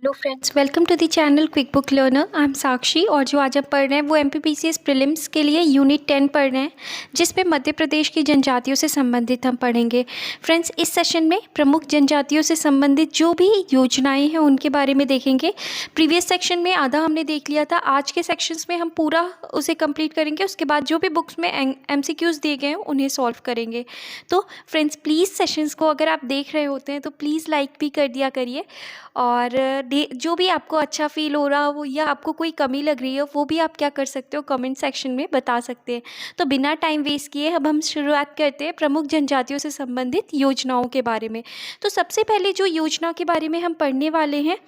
Hello friends, welcome to the channel quick book learner. I am Sakshi और जो आज हम पढ़ रहे हैं वो एमपीपीसीएस प्रीलिम्स के लिए यूनिट 10 पढ़ रहे हैं, जिसमें मध्य प्रदेश की जनजातियों से संबंधित हम पढ़ेंगे। फ्रेंड्स, इस सेशन में प्रमुख जनजातियों से संबंधित जो भी योजनाएं हैं उनके बारे में देखेंगे। प्रीवियस सेक्शन में आधा हमने देख लिया था, आज के सेक्शंस में हम पूरा उसे कंप्लीट करेंगे। उसके बाद जो भी बुक्स में एमसीक्यूज़ दिए गए हैं उन्हें सॉल्व करेंगे। तो फ्रेंड्स, प्लीज़ सेशंस को अगर आप देख रहे होते हैं तो प्लीज़ लाइक भी कर दिया करिए, और जो भी आपको अच्छा फील हो रहा हो या आपको कोई कमी लग रही हो वो भी आप क्या कर सकते हो, कमेंट सेक्शन में बता सकते हैं। तो बिना टाइम वेस्ट किए अब हम शुरुआत करते हैं प्रमुख जनजातियों से संबंधित योजनाओं के बारे में। तो सबसे पहले जो योजना के बारे में हम पढ़ने वाले हैं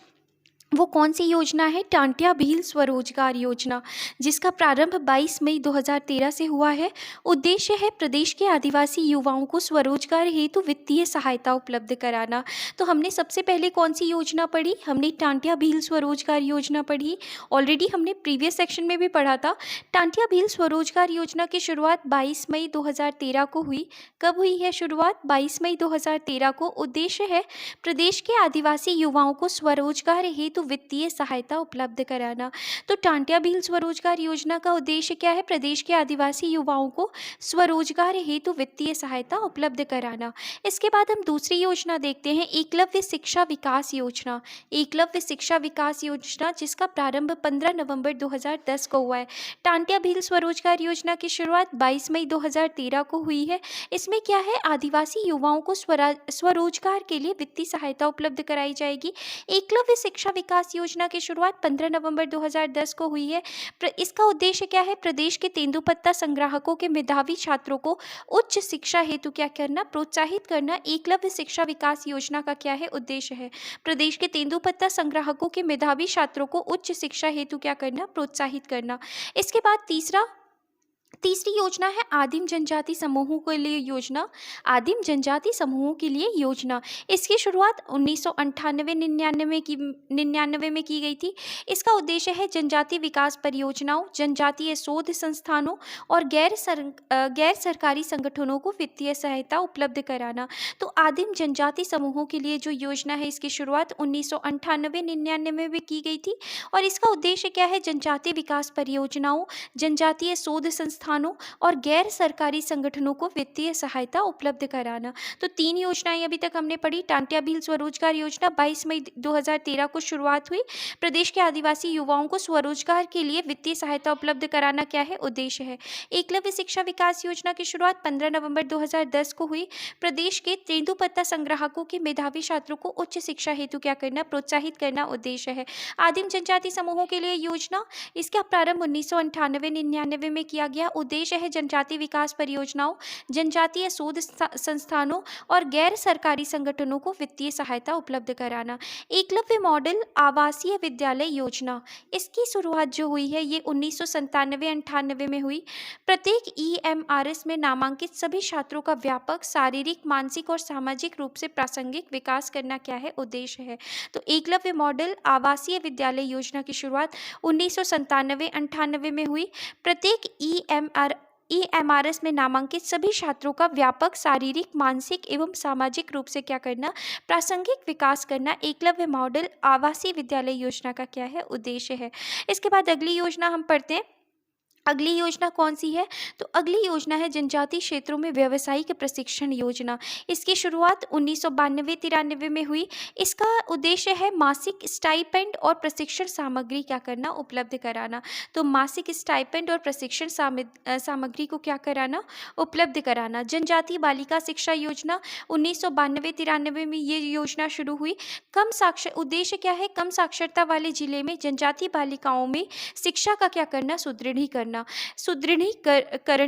वो कौन सी योजना है? टांटिया भील स्वरोजगार योजना, जिसका प्रारंभ 22 मई 2013 से हुआ है। उद्देश्य है प्रदेश के आदिवासी युवाओं को स्वरोजगार हेतु वित्तीय सहायता उपलब्ध कराना। तो हमने सबसे पहले कौन सी योजना पढ़ी? हमने टांटिया भील स्वरोजगार योजना पढ़ी। ऑलरेडी हमने प्रीवियस सेक्शन में भी पढ़ा था। टांटिया भील स्वरोजगार योजना की शुरुआत 22 मई 2013 को हुई। कब हुई है शुरुआत? 22 मई 2013 को। उद्देश्य है प्रदेश के आदिवासी युवाओं को स्वरोजगार हेतु वित्तीय सहायता उपलब्ध कराना। तो टांटिया भील स्वरोजगार योजना का उद्देश्य क्या है? प्रदेश के आदिवासी युवाओं को स्वरोजगार हेतु वित्तीय सहायता उपलब्ध कराना। इसके बाद हम दूसरी योजना देखते हैं, एकलव्य शिक्षा विकास योजना। एकलव्य शिक्षा विकास योजना, जिसका प्रारंभ 15 नवंबर 2010 को हुआ है। टांटिया भील स्वरोजगार योजना की शुरुआत 22 मई 2013 को हुई है। इसमें क्या है? आदिवासी युवाओं को स्वरोजगार के लिए वित्तीय सहायता उपलब्ध कराई जाएगी। एकलव्य शिक्षा विकास योजना की शुरुआत 15 नवंबर 2010 को हुई है। इसका उद्देश्य क्या है? प्रदेश के तेंदुपत्ता संग्राहकों के मेधावी छात्रों को उच्च शिक्षा हेतु क्या करना? प्रोत्साहित करना। एकलव्य शिक्षा विकास योजना का क्या है? उद्देश्य है प्रदेश के तेंदुपत्ता संग्राहकों के मेधावी छात्रों को उच्च शिक्षा हेतु क्या करना? प्रोत्साहित करना। इसके बाद तीसरी योजना है आदिम जनजाति समूहों के लिए योजना। आदिम जनजाति समूहों के लिए योजना, इसकी शुरुआत 1998-99 में की गई थी। इसका उद्देश्य है जनजाति विकास परियोजनाओं, जनजातीय शोध संस्थानों और गैर सरकारी संगठनों को वित्तीय सहायता उपलब्ध कराना। तो आदिम जनजाति समूहों के लिए जो योजना है, इसकी शुरुआत 1998-99 में की गई थी और इसका उद्देश्य क्या है? जनजाति विकास परियोजनाओं, जनजातीय शोध संस्थानों और गैर सरकारी संगठनों को वित्तीय सहायता उपलब्ध कराना। तो 3 योजनाएं अभी तक हमने पढ़ी। टांटिया भील स्वरोजगार योजना 22 मई 2013 को शुरुआत हुई। प्रदेश के आदिवासी युवाओं को स्वरोजगार के लिए वित्तीय सहायता उपलब्ध कराना क्या है? उद्देश्य है। एकलव्य शिक्षा विकास योजना की शुरुआत 15 नवंबर 2010 को हुई। प्रदेश के तेंदुपत्ता संग्राहकों के मेधावी छात्रों को उच्च शिक्षा हेतु क्या करना? प्रोत्साहित करना उद्देश्य है। आदिम जनजाति समूहों के लिए योजना, इसका प्रारंभ 1998-99 में किया गया। उद्देश्य है जनजाति विकास परियोजनाओं, जनजातीय शोध संस्थानों और गैर सरकारी संगठनों को वित्तीय सहायता उपलब्ध कराना। एकलव्य मॉडल आवासीय विद्यालय योजना, इसकी शुरुआत जो हुई है ये 1997-98 में हुई। प्रत्येक ईएमआरएस में नामांकित सभी छात्रों का व्यापक शारीरिक, मानसिक और सामाजिक रूप से प्रासंगिक विकास करना क्या है? उद्देश्य है। तो एकलव्य मॉडल आवासीय विद्यालय योजना की शुरुआत 1997-98 में हुई। प्रत्येक ईएमआरएस में नामांकित सभी छात्रों का व्यापक शारीरिक, मानसिक एवं सामाजिक रूप से क्या करना? प्रासंगिक विकास करना। एकलव्य मॉडल आवासीय विद्यालय योजना का क्या है? उद्देश्य है। इसके बाद अगली योजना हम पढ़ते हैं। अगली योजना कौन सी है? तो अगली योजना है जनजातीय क्षेत्रों में व्यावसायिक प्रशिक्षण योजना। इसकी शुरुआत 1992-93 में हुई। इसका उद्देश्य है मासिक स्टाइपेंड और प्रशिक्षण सामग्री क्या करना? उपलब्ध कराना। तो मासिक स्टाइपेंड और प्रशिक्षण सामग्री को क्या कराना? उपलब्ध कराना। जनजातीय बालिका शिक्षा योजना 1992-93 में ये योजना शुरू हुई। उद्देश्य क्या है? कम साक्षरता वाले जिले में जनजातीय बालिकाओं में शिक्षा का क्या करना? सुदृढ़ीकरण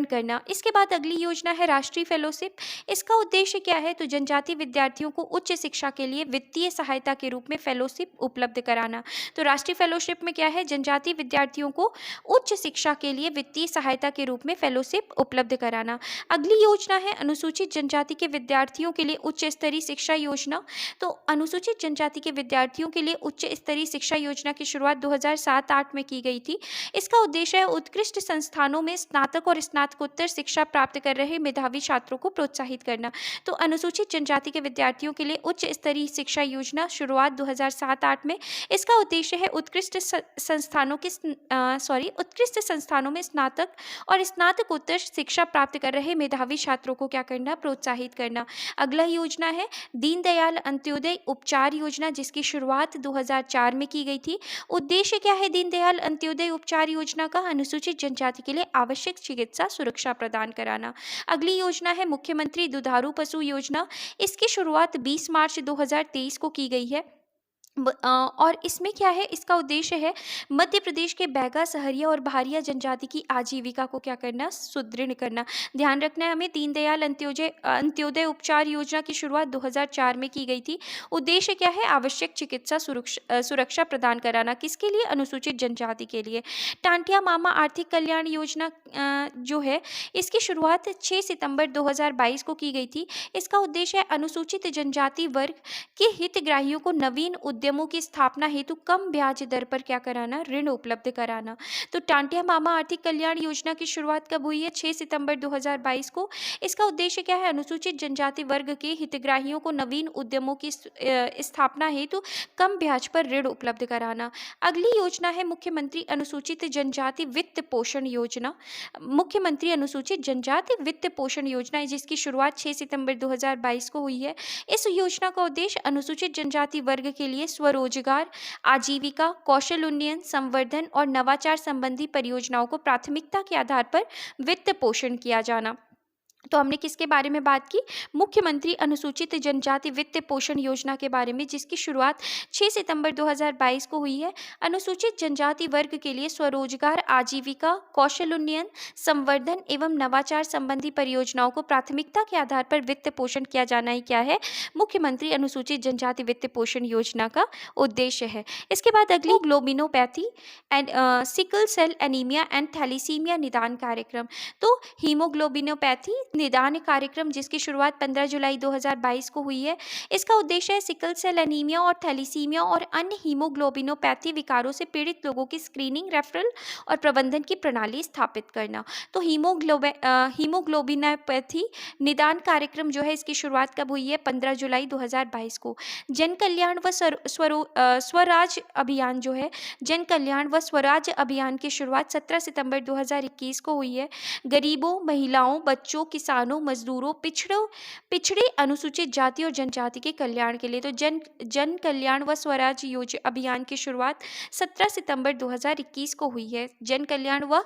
करना। इसके बाद अगली योजना है राष्ट्रीय फेलोशिप। इसका उद्देश्य क्या है? तो जनजातीय विद्यार्थियों को उच्च शिक्षा के लिए वित्तीय सहायता के रूप में फेलोशिप उपलब्ध कराना। तो राष्ट्रीय फेलोशिप में क्या है? जनजातीय विद्यार्थियों को उच्च शिक्षा के लिए वित्तीय सहायता के रूप में फेलोशिप उपलब्ध कराना। अगली योजना है अनुसूचित जनजाति के विद्यार्थियों के लिए उच्च स्तरीय शिक्षा योजना। तो अनुसूचित जनजाति के विद्यार्थियों के लिए उच्च स्तरीय शिक्षा योजना की शुरुआत 2007-08 में की गई थी। इसका उद्देश्य है उत्कृष्ट संस्थानों में स्नातक और स्नातकोत्तर शिक्षा प्राप्त कर रहे मेधावी छात्रों को प्रोत्साहित करना। तो अनुसूचित जनजाति के विद्यार्थियों के लिए उच्च स्तरीय शिक्षा योजना शुरुआत 2007-8 में। इसका उद्देश्य है उत्कृष्ट संस्थानों में स्नातक और स्नातकोत्तर शिक्षा प्राप्त कर रहे मेधावी छात्रों को क्या करना, प्रोत्साहित करना। अगला योजना है दीनदयाल अंत्योदय उपचार योजना, जिसकी शुरुआत 2004 में की गई थी। उद्देश्य क्या है दीनदयाल अंत्योदय उपचार योजना का? अनुसूचित जनजाति के लिए आवश्यक चिकित्सा सुरक्षा प्रदान कराना। अगली योजना है मुख्यमंत्री दुधारू पशु योजना। इसकी शुरुआत 20 मार्च 2023 को की गई है। और इसमें क्या है, इसका उद्देश्य है मध्य प्रदेश के बैगा, सहरिया और भारिया जनजाति की आजीविका को क्या करना, सुदृढ़ करना। ध्यान रखना है हमें, दीनदयाल अंत्योदय उपचार योजना की शुरुआत 2004 में की गई थी। उद्देश्य क्या है, आवश्यक चिकित्सा सुरक्षा प्रदान कराना। किसके लिए? अनुसूचित जनजाति के लिए। टांटिया मामा आर्थिक कल्याण योजना जो है, इसकी शुरुआत 6 सितंबर 2022 को की गई थी। इसका उद्देश्य है अनुसूचित जनजाति वर्ग के हितग्राहियों को नवीन उद्यमों की स्थापना हेतु कम ब्याज दर पर क्या कराना, ऋण उपलब्ध कराना। तो टांटिया मामा आर्थिक कल्याण योजना की शुरुआत कब हुई है? 6 सितंबर 2022 को। इसका उद्देश्य क्या है? अनुसूचित जनजाति वर्ग के हितग्राहियों को नवीन उद्यमों की स्थापना हेतु कम ब्याज पर ऋण उपलब्ध कराना। अगली योजना है मुख्यमंत्री अनुसूचित जनजाति वित्त पोषण योजना। मुख्यमंत्री अनुसूचित जनजाति वित्त पोषण योजना, जिसकी शुरुआत 6 सितंबर 2022 को हुई है। इस योजना का उद्देश्य अनुसूचित जनजाति वर्ग के लिए स्वरोजगार, आजीविका, कौशल उन्नयन, संवर्धन और नवाचार संबंधी परियोजनाओं को प्राथमिकता के आधार पर वित्त पोषण किया जाना। तो हमने किसके बारे में बात की? मुख्यमंत्री अनुसूचित जनजाति वित्त पोषण योजना के बारे में, जिसकी शुरुआत 6 सितंबर 2022 को हुई है। अनुसूचित जनजाति वर्ग के लिए स्वरोजगार, आजीविका, कौशल उन्नयन, संवर्धन एवं नवाचार संबंधी परियोजनाओं को प्राथमिकता के आधार पर वित्त पोषण किया जाना ही क्या है? मुख्यमंत्री अनुसूचित जनजाति वित्त पोषण योजना का उद्देश्य है। इसके बाद अगली ग्लोबिनोपैथी and sickle cell anaemia and thalassaemia निदान कार्यक्रम। तो हीमोग्लोबिनोपैथी निदान कार्यक्रम, जिसकी शुरुआत 15 जुलाई 2022 को हुई है। इसका उद्देश्य है सिकल सेल एनीमिया और थैलीसीमिया और अन्य हीमोग्लोबिनोपैथी विकारों से पीड़ित लोगों की स्क्रीनिंग, रेफरल और प्रबंधन की प्रणाली स्थापित करना। तो हीमोग्लोबिनोपैथी निदान कार्यक्रम जो है, इसकी शुरुआत कब हुई है? 15 जुलाई 2022 को। जन कल्याण व स्वराज अभियान जो है, जन कल्याण व स्वराज अभियान की शुरुआत 17 सितंबर 2021 को हुई है। गरीबों, महिलाओं, बच्चों, किसानों, मजदूरों, पिछड़े अनुसूचित जाति और जनजाति के कल्याण के लिए। तो जन कल्याण व स्वराज अभियान की शुरुआत 17 सितंबर 2021 को हुई है। जन कल्याण व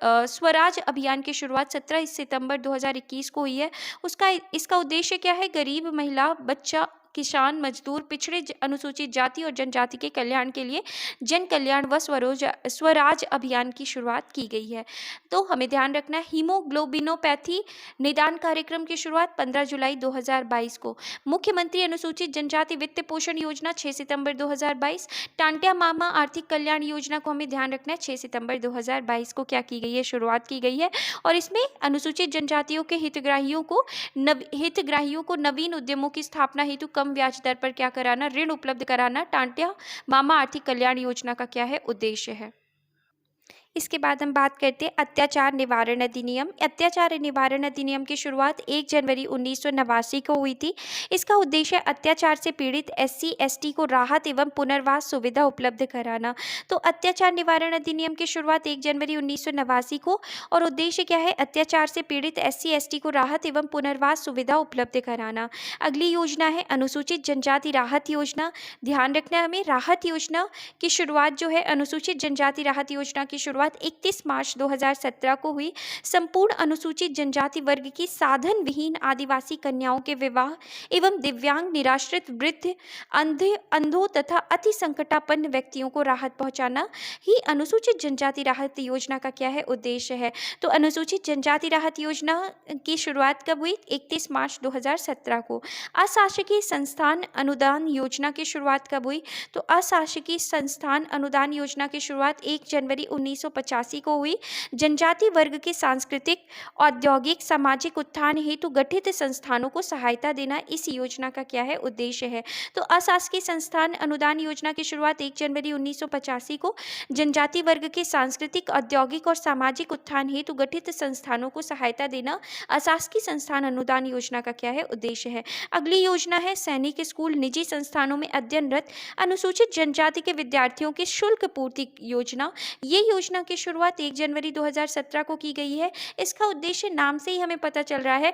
स्वराज अभियान की शुरुआत 17 सितंबर 2021 को हुई है। इसका उद्देश्य क्या है? गरीब, महिला, बच्चा, किसान, मजदूर, पिछड़े अनुसूचित जाति और जनजाति के कल्याण के लिए जन कल्याण व स्वराज अभियान की शुरुआत की गई है। तो हमें ध्यान रखना है, हीमोग्लोबिनोपैथी निदान कार्यक्रम की शुरुआत 15 जुलाई 2022 को। मुख्यमंत्री अनुसूचित जनजाति वित्त पोषण योजना 6 सितंबर 2022। टांटिया मामा आर्थिक कल्याण योजना को हमें ध्यान रखना है, 6 सितंबर 2022 को क्या की गई है? शुरुआत की गई है। और इसमें अनुसूचित जनजातियों के हितग्राहियों को नवीन उद्यमों की स्थापना हेतु कम ब्याज दर पर क्या कराना, ऋण उपलब्ध कराना, टांटिया मामा आर्थिक कल्याण योजना का क्या है? उद्देश्य है। इसके बाद हम बात करते हैं अत्याचार निवारण अधिनियम। अत्याचार निवारण अधिनियम की शुरुआत 1 जनवरी 1989 को हुई थी। इसका उद्देश्य अत्याचार से पीड़ित SC ST को राहत एवं पुनर्वास सुविधा उपलब्ध कराना। तो अत्याचार निवारण अधिनियम की शुरुआत 1 जनवरी 1989 को, और उद्देश्य क्या है? अत्याचार से पीड़ित SC ST को राहत एवं पुनर्वास सुविधा उपलब्ध कराना। अगली योजना है अनुसूचित जनजाति राहत योजना। ध्यान रखना है हमें, राहत योजना की शुरुआत जो है, अनुसूचित जनजाति राहत योजना की शुरुआत 31 मार्च 2017 को हुई। संपूर्ण अनुसूचित जनजाति वर्ग की साधन विहीन आदिवासी कन्याओं के विवाह एवं दिव्यांग, निराश्रित, वृद्ध, अंधों तथा अति संकटापन्न व्यक्तियों को राहत पहुंचाना ही अनुसूचित जनजाति राहत योजना का क्या है? उद्देश्य है। तो अनुसूचित जनजाति राहत योजना की शुरुआत कब हुई? 31 मार्च 2017 को। अशासकीय संस्थान अनुदान योजना की शुरुआत कब हुई? तो अशासकीय संस्थान अनुदान योजना की शुरुआत 1 जनवरी 1985 को हुई जनजाति वर्ग के सांस्कृतिक, औद्योगिक, सामाजिक उत्थान हेतु गठित संस्थानों को सहायता देना इस योजना का क्या है? उद्देश्य है। तो अशासकीय संस्थान अनुदान योजना की शुरुआत 1 जनवरी 1985 को जनजाति वर्ग के सांस्कृतिक, औद्योगिक और सामाजिक उत्थान हेतु गठित संस्थानों को सहायता देना अशासकीय संस्थान अनुदान योजना का क्या है? उद्देश्य है। अगली योजना है सैनिक स्कूल, निजी संस्थानों में अध्ययनरत अनुसूचित जनजाति के विद्यार्थियों की शुल्क पूर्ति योजना। ये योजना की शुरुआत 1 जनवरी 2017 को की गई है। इसका उद्देश्य नाम से ही हमें पता चल रहा है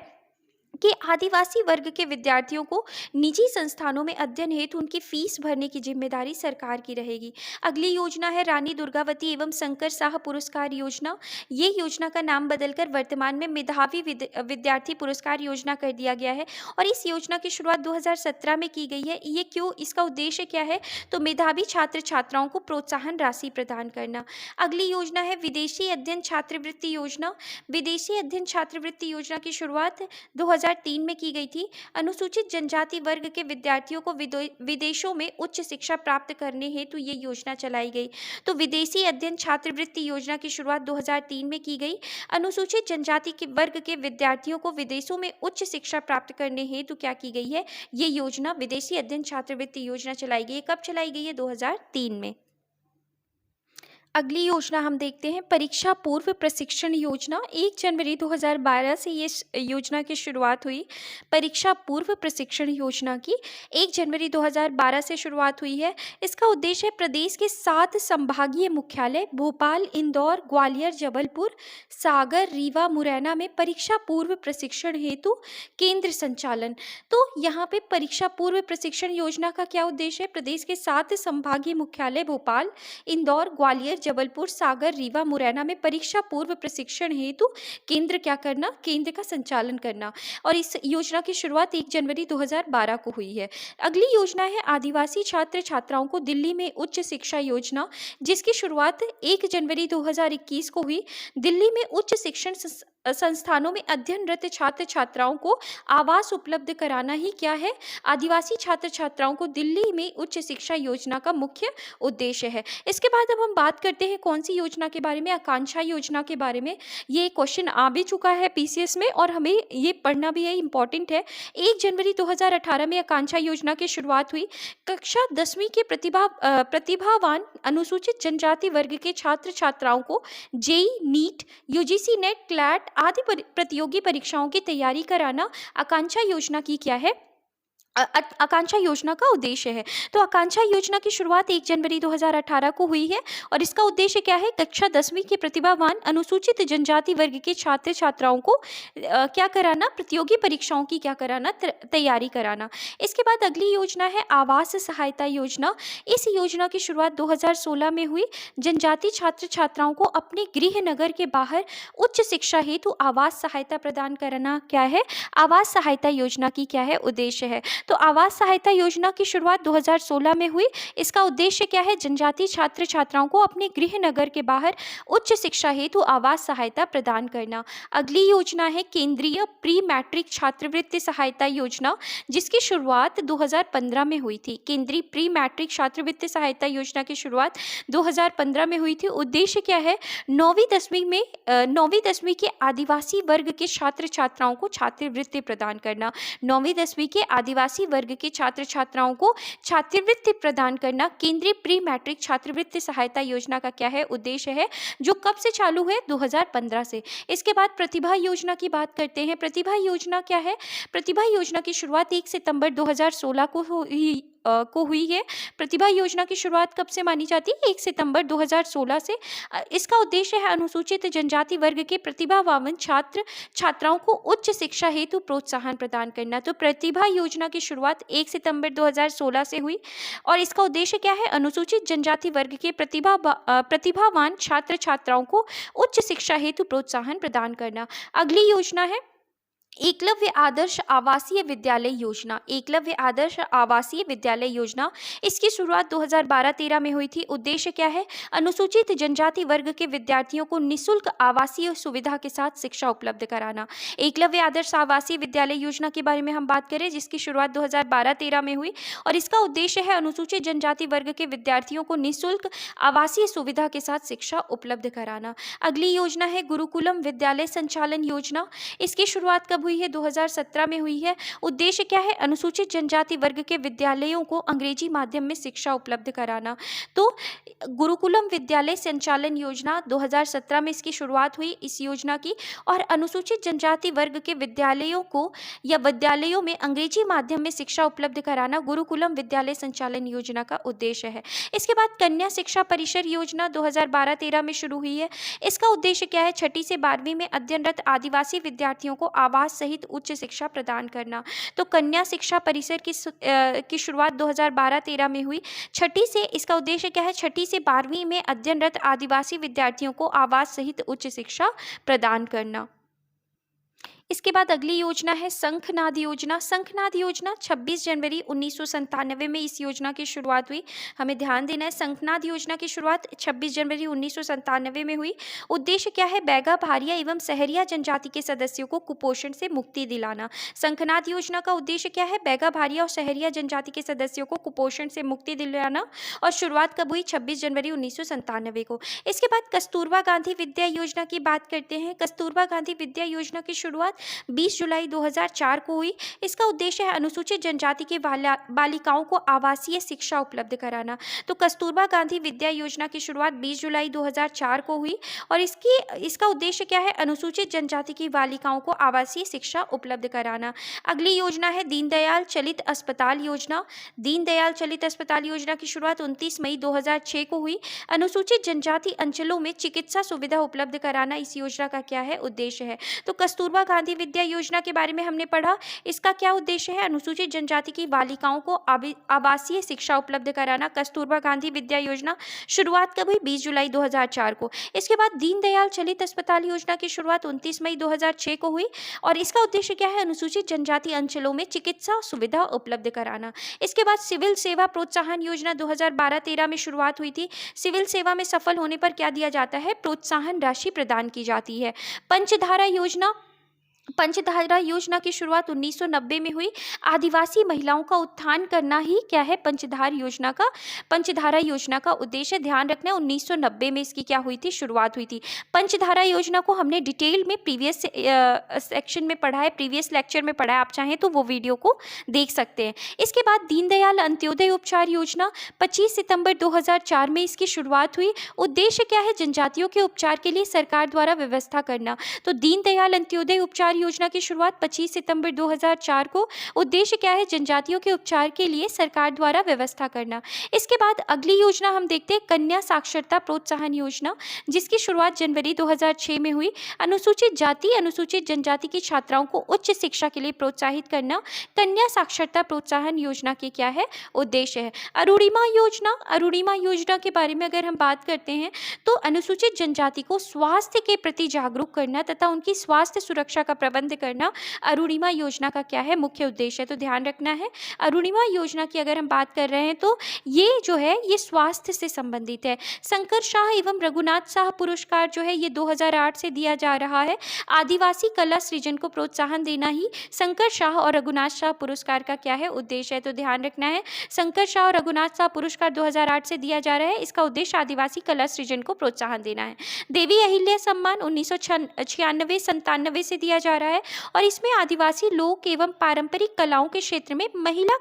कि आदिवासी वर्ग के विद्यार्थियों को निजी संस्थानों में अध्ययन हेतु उनकी फीस भरने की जिम्मेदारी सरकार की रहेगी। अगली योजना है रानी दुर्गावती एवं शंकर शाह पुरस्कार योजना। ये योजना का नाम बदलकर वर्तमान में मेधावी विद्यार्थी पुरस्कार योजना कर दिया गया है और इस योजना की शुरुआत 2017 में की गई है। ये क्यों? इसका उद्देश्य क्या है? तो मेधावी छात्र छात्राओं को प्रोत्साहन राशि प्रदान करना। अगली योजना है विदेशी अध्ययन छात्रवृत्ति योजना। विदेशी अध्ययन छात्रवृत्ति योजना की शुरुआत 2003 में की गई थी। अनुसूचित जनजाति वर्ग के विद्यार्थियों को विदेशों में उच्च शिक्षा प्राप्त करने हेतु ये योजना चलाई गई। तो विदेशी अध्ययन छात्रवृत्ति योजना की शुरुआत 2003 में की गई। अनुसूचित जनजाति के वर्ग के विद्यार्थियों को विदेशों में उच्च शिक्षा प्राप्त करने हेतु क्या की गई है? ये योजना विदेशी अध्ययन छात्रवृत्ति योजना चलाई गई है। कब चलाई गई है? 2003 में। अगली योजना हम देखते हैं परीक्षा पूर्व प्रशिक्षण योजना। 1 जनवरी 2012 से ये योजना की शुरुआत हुई। परीक्षा पूर्व प्रशिक्षण योजना की 1 जनवरी 2012 से शुरुआत हुई है। इसका उद्देश्य है प्रदेश के 7 संभागीय मुख्यालय भोपाल, इंदौर, ग्वालियर, जबलपुर, सागर, रीवा, मुरैना में परीक्षा पूर्व प्रशिक्षण हेतु केंद्र संचालन। तो यहाँ पे परीक्षा पूर्व प्रशिक्षण योजना का क्या उद्देश्य है? प्रदेश के 7 संभागीय मुख्यालय भोपाल, इंदौर, ग्वालियर, जबलपुर, सागर, रीवा, मुरैना में परीक्षा पूर्व प्रशिक्षण हेतु केंद्र क्या करना? केंद्र का संचालन करना। और इस योजना की शुरुआत 1 जनवरी 2012 को हुई है। अगली योजना है आदिवासी छात्र छात्राओं को दिल्ली में उच्च शिक्षा योजना, जिसकी शुरुआत 1 जनवरी 2021 को हुई। दिल्ली में उच्च शिक्षण संस्थानों में अध्ययनरत छात्र छात्राओं को आवास उपलब्ध कराना ही क्या है? आदिवासी छात्र छात्राओं को दिल्ली में उच्च शिक्षा योजना का मुख्य उद्देश्य है। इसके बाद अब हम बात करते हैं कौन सी योजना के बारे में? आकांक्षा योजना के बारे में। ये क्वेश्चन आ भी चुका है पीसीएस में और हमें ये पढ़ना भी है, इंपॉर्टेंट है। 1 जनवरी 2018 में आकांक्षा योजना की शुरुआत हुई। कक्षा 10वीं के प्रतिभावान अनुसूचित जनजाति वर्ग के छात्र छात्राओं को JEE, NEET, UGC NET, CLAT आदि प्रतियोगी परीक्षाओं की तैयारी कराना आकांक्षा योजना की क्या है? आकांक्षा योजना का उद्देश्य है। तो आकांक्षा योजना की शुरुआत 1 जनवरी 2018 को हुई है और इसका उद्देश्य क्या है? कक्षा 10वीं के प्रतिभावान अनुसूचित जनजाति वर्ग के छात्र छात्राओं को क्या कराना? प्रतियोगी परीक्षाओं की क्या कराना? तैयारी कराना। इसके बाद अगली योजना है आवास सहायता योजना। इस योजना की शुरुआत 2016 में हुई। जनजाति छात्र छात्राओं को अपने गृह नगर के बाहर उच्च शिक्षा हेतु आवास सहायता प्रदान करना क्या है? आवास सहायता योजना की क्या है? उद्देश्य है। तो आवास सहायता योजना की शुरुआत 2016 में हुई। इसका उद्देश्य क्या है? जनजाति छात्र छात्राओं को अपने गृह नगर के बाहर उच्च शिक्षा हेतु आवास सहायता प्रदान करना। अगली योजना है केंद्रीय प्री मैट्रिक छात्रवृत्ति सहायता योजना, जिसकी शुरुआत 2015 में हुई थी। केंद्रीय प्री मैट्रिक छात्रवृत्ति सहायता योजना की शुरुआत 2015 में हुई थी। उद्देश्य क्या है? 9वीं 10वीं के आदिवासी वर्ग के छात्र छात्राओं को छात्रवृत्ति प्रदान करना। 9वीं 10वीं के आदिवासी वर्ग के छात्र छात्राओं को छात्रवृत्ति प्रदान करना केंद्रीय प्री मैट्रिक छात्रवृत्ति सहायता योजना का क्या है? उद्देश्य है, जो कब से चालू है? 2015 से। इसके बाद प्रतिभा योजना की बात करते हैं। प्रतिभा योजना क्या है? प्रतिभा योजना की शुरुआत 1 सितंबर 2016 को हुई है। प्रतिभा योजना की शुरुआत कब से मानी जाती है? 1 सितंबर 2016 से। इसका उद्देश्य है अनुसूचित जनजाति वर्ग के प्रतिभावान छात्र छात्राओं को उच्च शिक्षा हेतु प्रोत्साहन प्रदान करना। तो प्रतिभा योजना की शुरुआत 1 सितंबर 2016 से हुई और इसका उद्देश्य क्या है? अनुसूचित जनजाति वर्ग के प्रतिभावान छात्र छात्राओं को उच्च शिक्षा हेतु प्रोत्साहन प्रदान करना। अगली योजना है एकलव्य आदर्श आवासीय विद्यालय योजना, एकलव्य आदर्श आवासीय विद्यालय योजना, इसकी शुरुआत 2012-13 में हुई थी। उद्देश्य क्या है? अनुसूचित जनजाति वर्ग के विद्यार्थियों को निःशुल्क आवासीय सुविधा के साथ शिक्षा उपलब्ध कराना। एकलव्य आदर्श आवासीय विद्यालय योजना के बारे में हम बात करें, जिसकी शुरुआत 2012-13 में हुई और इसका उद्देश्य है अनुसूचित जनजाति वर्ग के विद्यार्थियों को निःशुल्क आवासीय सुविधा के साथ शिक्षा उपलब्ध कराना। अगली योजना है गुरुकुलम विद्यालय संचालन योजना। इसकी शुरुआत कब हुई है? 2017 में हुई है। उद्देश्य क्या है? अनुसूचित जनजाति वर्ग के विद्यालयों को अंग्रेजी माध्यम में शिक्षा उपलब्ध कराना। तो गुरुकुलम विद्यालय संचालन योजना 2017 में इसकी शुरुआत हुई इस योजना की, और अनुसूचित जनजाति वर्ग के विद्यालयों को या विद्यालयों में अंग्रेजी माध्यम में शिक्षा उपलब्ध कराना गुरुकुलम विद्यालय संचालन योजना का उद्देश्य है। इसके बाद कन्या शिक्षा परिसर योजना 2012-13 में शुरू हुई है। इसका उद्देश्य क्या है? 6ठी से 12वीं में अध्ययनरत आदिवासी विद्यार्थियों को आवास सहित उच्च शिक्षा प्रदान करना। तो कन्या शिक्षा परिसर की शुरुआत 2012-13 में हुई। छठी से इसका उद्देश्य क्या है? 6ठी से 12वीं में अध्ययनरत आदिवासी विद्यार्थियों को आवास सहित उच्च शिक्षा प्रदान करना। इसके बाद अगली योजना है शंखनाद योजना। शंखनाद योजना 26 जनवरी 1997 में इस योजना की शुरुआत हुई। हमें ध्यान देना है, शंखनाद योजना की शुरुआत 26 जनवरी 1997 में हुई। उद्देश्य क्या है? बैगा भारिया एवं सहरिया जनजाति के सदस्यों को कुपोषण से मुक्ति दिलाना। शंखनाद योजना का उद्देश्य क्या है? बैगा भारिया और सहरिया जनजाति के सदस्यों को कुपोषण से मुक्ति दिलाना, और शुरुआत कब हुई? 26 जनवरी 1997 को। इसके बाद कस्तूरबा गांधी विद्या योजना की बात करते हैं। कस्तूरबा गांधी विद्या योजना की शुरुआत 20 जुलाई 2004 को हुई। इसका उद्देश्य है अनुसूचित जनजाति के बालिकाओं को आवासीय शिक्षा उपलब्ध कराना। तो कस्तूरबा गांधी विद्या योजना की शुरुआत 20 जुलाई 2004 को हुई और इसका उद्देश्य क्या है? अनुसूचित जनजाति की बालिकाओं को आवासीय शिक्षा उपलब्ध कराना। अगली योजना है दीनदयाल चलित अस्पताल योजना। दीनदयाल चलित अस्पताल योजना की शुरुआत 29 मई 2006 को हुई। अनुसूचित जनजाति अंचलों में चिकित्सा सुविधा उपलब्ध कराना इस योजना का क्या है? उद्देश्य है। तो कस्तूरबा गांधी विद्या योजना के बारे में हमने पढ़ा। इसका क्या उद्देश्य है? अनुसूचित जनजाति की बालिकाओं को आवासीय शिक्षा उपलब्ध कराना। कस्तूरबा गांधी विद्या योजना शुरुआत कब हुई? 20 जुलाई 2004 को। इसके बाद दीनदयाल चलित अस्पताल योजना की शुरुआत 29 मई 2006 को हुई और इसका उद्देश्य क्या है? अनुसूचित जनजाति अंचलों में चिकित्सा सुविधा उपलब्ध कराना। इसके बाद सिविल सेवा प्रोत्साहन योजना 2012-13 में शुरुआत हुई थी। सिविल सेवा में सफल होने पर क्या दिया जाता है? प्रोत्साहन राशि प्रदान की जाती है। पंचधारा योजना की शुरुआत 1990 में हुई। आदिवासी महिलाओं का उत्थान करना ही क्या है? पंचधारा योजना का उद्देश्य। ध्यान रखना है 1990 में इसकी क्या हुई थी? शुरुआत हुई थी। पंचधारा योजना को हमने डिटेल में प्रीवियस सेक्शन में पढ़ा है, प्रीवियस लेक्चर में पढ़ा है। आप चाहें तो वो वीडियो को देख सकते हैं। इसके बाद दीनदयाल अंत्योदय उपचार योजना 25 सितंबर 2004 में इसकी शुरुआत हुई। उद्देश्य क्या है? जनजातियों के उपचार के लिए सरकार द्वारा व्यवस्था करना। तो दीनदयाल अंत्योदय उपचार योजना की शुरुआत 25 सितंबर 2004 को। उद्देश्य क्या है? जनजातियों के उपचार के लिए सरकार द्वारा व्यवस्था करना। इसके बाद अगली योजना हम देखते हैं कन्या साक्षरता प्रोत्साहन योजना, जिसकी शुरुआत जनवरी 2006 में हुई। अनुसूचित जनजाति की छात्राओं को उच्च शिक्षा के लिए प्रोत्साहित करना कन्या साक्षरता प्रोत्साहन योजना के क्या है? उद्देश्य है। अरुणिमा योजना के बारे में अगर हम बात करते हैं तो अनुसूचित जनजाति को स्वास्थ्य के प्रति जागरूक करना तथा उनकी स्वास्थ्य सुरक्षा का प्रबंध करना अरुणिमा योजना का क्या है? मुख्य उद्देश्य है। तो ध्यान रखना है, अरुणिमा योजना की अगर हम बात कर रहे हैं तो ये जो है ये स्वास्थ्य से संबंधित है। शंकर शाह एवं रघुनाथ शाह पुरस्कार जो है ये 2008 से दिया जा रहा है। आदिवासी कला सृजन को प्रोत्साहन देना ही शंकर शाह और रघुनाथ शाह पुरस्कार का क्या है? उद्देश्य है। तो ध्यान रखना है, शंकर शाह और रघुनाथ शाह पुरस्कार 2008 से दिया जा रहा है। इसका उद्देश्य आदिवासी कला सृजन को प्रोत्साहन देना है। देवी अहिल्या सम्मान 1996-97 से दिया जा रहा है और इसमें आदिवासी लोक एवं पारंपरिक कलाओं के क्षेत्र में महिला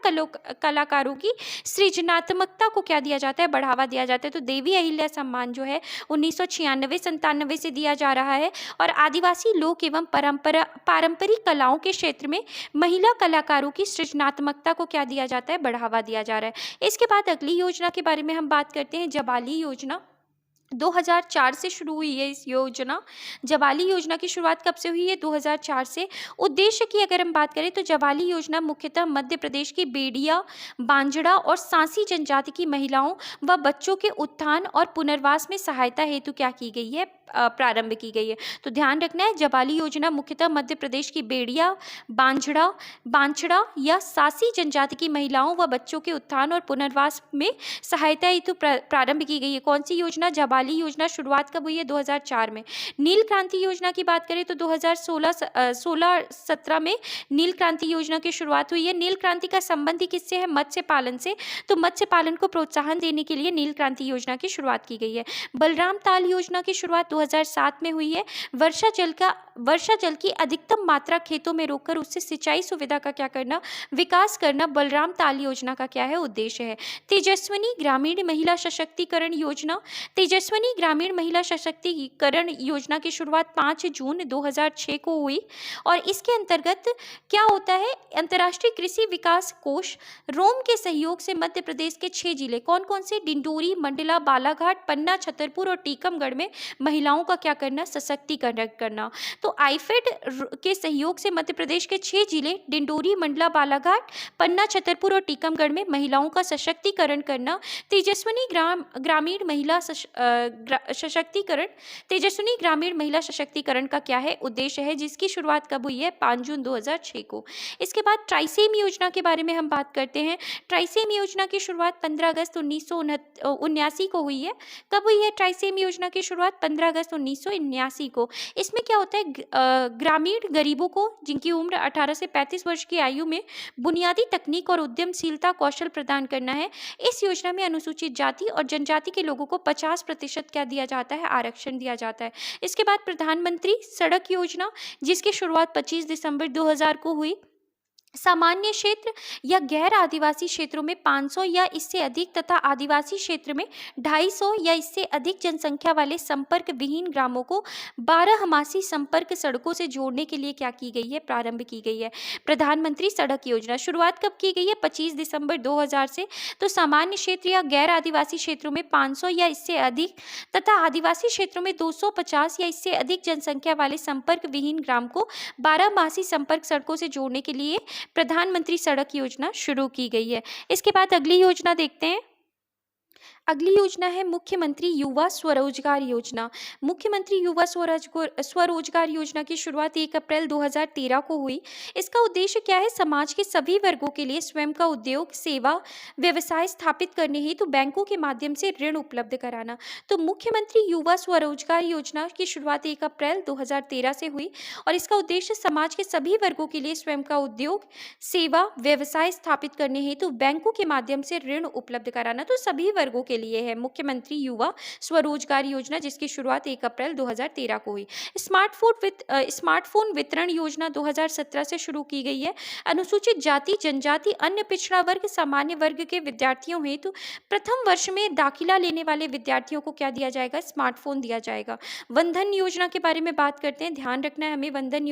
कलाकारों की सृजनात्मकता को क्या दिया जाता है? बढ़ावा दिया जाता है। तो देवी अहिल्या सम्मान जो है 1996-97 से दिया जा रहा है और आदिवासी लोक एवं पारंपरिक कलाओं के क्षेत्र में महिला कलाकारों की सृजनात्मकता को क्या दिया जाता है? बढ़ावा दिया जा रहा है। इसके बाद अगली योजना के बारे में हम बात करते हैं जबाली योजना। 2004 से शुरू हुई है इस योजना। जवाली योजना की शुरुआत कब से हुई है? 2004 से। उद्देश्य की अगर हम बात करें तो जवाली योजना मुख्यतः मध्य प्रदेश की बेड़िया, बांजड़ा और सांसी जनजाति की महिलाओं व बच्चों के उत्थान और पुनर्वास में सहायता हेतु क्या की गई है? प्रारंभ की गई है। तो ध्यान रखना है, जवाली योजना मुख्यतः मध्य प्रदेश की बेड़िया, बांछड़ा या सासी जनजाति की महिलाओं व बच्चों के उत्थान और पुनर्वास में सहायता हेतु प्रारंभ की गई है। कौन सी योजना? जवाली योजना। शुरुआत कब हुई है? 2004 में। नील क्रांति योजना की बात करें तो 2016-17 में नील क्रांति योजना की शुरुआत हुई है। नील क्रांति का संबंध ही किससे है? मत्स्य पालन से। तो मत्स्य पालन को प्रोत्साहन देने के लिए नील क्रांति योजना की शुरुआत की गई है। बलराम ताल योजना की शुरुआत 2007 में हुई है। वर्षा जल की अधिकतम मात्रा खेतों में रोककर उससे सिंचाई सुविधा का क्या करना? विकास करना। बलराम ताल योजना का क्या है? उद्देश्य है। तेजस्विनी ग्रामीण महिला सशक्तिकरण योजना। तेजस्विनी ग्रामीण महिला सशक्तिकरण योजना की शुरुआत 5 जून 2006 को हुई और इसके अंतर्गत क्या होता है? अंतर्राष्ट्रीय कृषि विकास कोष रोम के सहयोग से मध्य प्रदेश के 6 जिले, कौन कौन से? डिंडोरी, मंडला, बालाघाट, पन्ना, छतरपुर और टीकमगढ़ में महिलाओं का क्या करना? सशक्तिकरण करना। तो आईफेड के सहयोग से मध्य प्रदेश के 6 जिले डिंडोरी, मंडला, बालाघाट, पन्ना, छतरपुर और टीकमगढ़ में महिलाओं का सशक्तिकरण करना। तेजस्विनी ग्रामीण महिला सशक्तिकरण, तेजस्विनी ग्रामीण महिला सशक्तिकरण का क्या है? उद्देश्य है, जिसकी शुरुआत कब हुई है? 5 जून 2006 को। इसके बाद ट्राइसेम योजना के बारे में हम बात करते हैं। ट्राइसेम योजना की शुरुआत 15 अगस्त 1979 को हुई है। कब हुई है ट्राइसेम योजना की शुरुआत? 15 अगस्त 1979 को। इसमें क्या होता है? ग्रामीण गरीबों को जिनकी उम्र 18 से 35 वर्ष की आयु में बुनियादी तकनीक और उद्यमशीलता कौशल प्रदान करना है। इस योजना में अनुसूचित जाति और जनजाति के लोगों को 50% क्या दिया जाता है? आरक्षण दिया जाता है। इसके बाद प्रधानमंत्री सड़क योजना, जिसकी शुरुआत 25 दिसंबर 2000 को हुई। सामान्य क्षेत्र या गैर आदिवासी क्षेत्रों में 500 या इससे अधिक तथा आदिवासी क्षेत्र में 250 या इससे अधिक जनसंख्या वाले संपर्क विहीन ग्रामों को 12 संपर्क सड़कों से जोड़ने के लिए क्या की गई है? प्रारंभ की गई है। प्रधानमंत्री सड़क योजना शुरुआत कब की गई है? 25 दिसंबर 2000 से। तो सामान्य क्षेत्र या गैर आदिवासी क्षेत्रों में 500 या इससे अधिक तथा आदिवासी क्षेत्रों में 250 या इससे अधिक जनसंख्या वाले संपर्क विहीन ग्राम को 12 संपर्क सड़कों से जोड़ने के लिए प्रधानमंत्री सड़क योजना शुरू की गई है। इसके बाद अगली योजना देखते हैं। अगली योजना है मुख्यमंत्री युवा स्वरोजगार योजना। मुख्यमंत्री युवा स्वरोजगार योजना की शुरुआत 1 अप्रैल 2013 को हुई। इसका उद्देश्य क्या है? समाज के सभी वर्गों के लिए स्वयं का उद्योग, सेवा, व्यवसाय स्थापित करने हेतु बैंकों के माध्यम से ऋण उपलब्ध कराना। तो मुख्यमंत्री युवा स्वरोजगार योजना की शुरुआत 1 अप्रैल 2013 से हुई और इसका उद्देश्य समाज के सभी वर्गों के लिए स्वयं का उद्योग, सेवा, व्यवसाय स्थापित करने हेतु बैंकों के माध्यम से ऋण उपलब्ध कराना। तो सभी वर्गों के लिए है मुख्यमंत्री युवा स्वरोजगार योजना, जिसकी शुरुआत 1 अप्रैल 2013 को हुई। स्मार्टफोन वितरण योजना 2017 से शुरू की गई है। अनुसूचित जाति, जनजाति, अन्य पिछड़ा वर्ग, सामान्य वर्ग के विद्यार्थियों हेतु प्रथम वर्ष में दाखिला लेने वाले विद्यार्थियों को क्या दिया जाएगा? स्मार्टफोन दिया जाएगा। वंदन योजना के बारे में बात करते हैं, ध्यान रखना है हमें। वंदन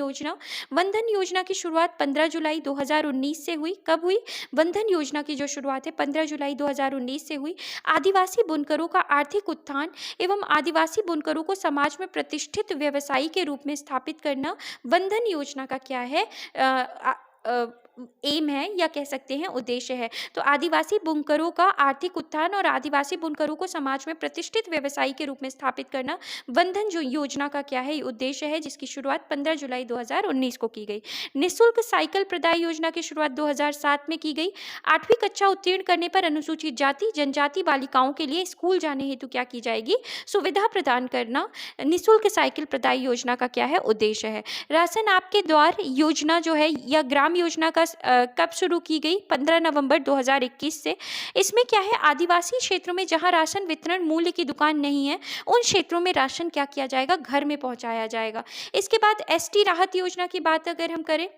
योजना की शुरुआत 15 जुलाई 2019 से हुई। कब हुई? वंदन योजना की जो शुरुआत है 15 जुलाई 2019 से हुई। आदिवासी बुनकरों का आर्थिक उत्थान एवं आदिवासी बुनकरों को समाज में प्रतिष्ठित व्यवसायी के रूप में स्थापित करना वंदन योजना का क्या है? एम है या कह सकते हैं उद्देश्य है। तो आदिवासी बुनकरों का आर्थिक उत्थान और आदिवासी बुनकरों को समाज में प्रतिष्ठित व्यवसायी के रूप में स्थापित करना वंदन योजना का क्या है? उद्देश्य है, जिसकी शुरुआत 15 जुलाई 2019 को की गई। निःशुल्क साइकिल प्रदाय योजना की शुरुआत 2007 में की गई। 8वीं कक्षा उत्तीर्ण करने पर अनुसूचित जाति, जनजाति बालिकाओं के लिए स्कूल जाने हेतु क्या की जाएगी? सुविधा प्रदान करना निःशुल्क साइकिल प्रदाय योजना का क्या है? उद्देश्य है। राशन आपके द्वार योजना जो है या ग्राम योजना का कब शुरू की गई? 15 नवंबर 2021 से। इसमें क्या है? आदिवासी क्षेत्रों में जहां राशन वितरण मूल्य की दुकान नहीं है, उन क्षेत्रों में राशन क्या किया जाएगा? घर में पहुंचाया जाएगा। इसके बाद एसटी राहत योजना की बात अगर हम करें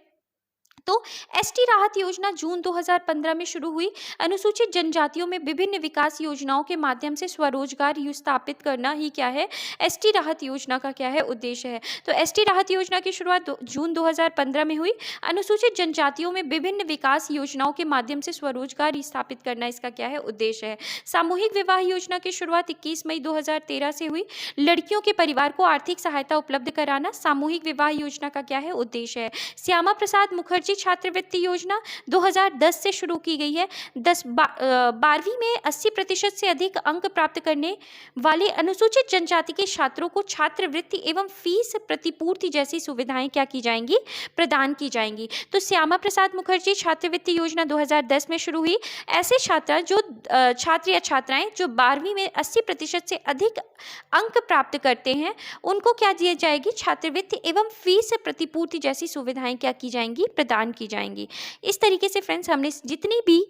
तो एसटी राहत योजना जून 2015 में शुरू हुई। अनुसूचित जनजातियों में विभिन्न विकास योजनाओं के माध्यम से स्वरोजगार स्थापित करना ही क्या है, एसटी राहत योजना का क्या है, उद्देश्य है। तो एसटी राहत योजना की शुरुआत जून 2015 में हुई। अनुसूचित जनजातियों में विभिन्न विकास योजनाओं के माध्यम से स्वरोजगार स्थापित करना इसका क्या है, उद्देश्य है। सामूहिक विवाह योजना की शुरुआत 21 मई 2013 से हुई। लड़कियों के परिवार को आर्थिक सहायता उपलब्ध कराना सामूहिक विवाह योजना का क्या है, उद्देश्य है। श्यामा प्रसाद मुखर्जी छात्रवृत्ति योजना 2010 से शुरू की गई है। 12वीं में 80% से अधिक अंक प्राप्त करने वाले अनुसूचित जनजाति के छात्रों को छात्रवृत्ति एवं फीस प्रतिपूर्ति जैसी सुविधाएं क्या की जाएंगी, प्रदान की जाएंगी। तो श्यामा प्रसाद मुखर्जी छात्रवृत्ति योजना 2010 में शुरू हुई। ऐसे छात्र या छात्राएं जो 12वीं में 80% से अधिक अंक प्राप्त करते हैं उनको क्या दिया जाएगी, छात्रवृत्ति एवं फीस प्रतिपूर्ति जैसी सुविधाएं क्या की जाएंगी, प्रदान की जाएंगी। इस तरीके से फ्रेंड्स हमने जितनी भी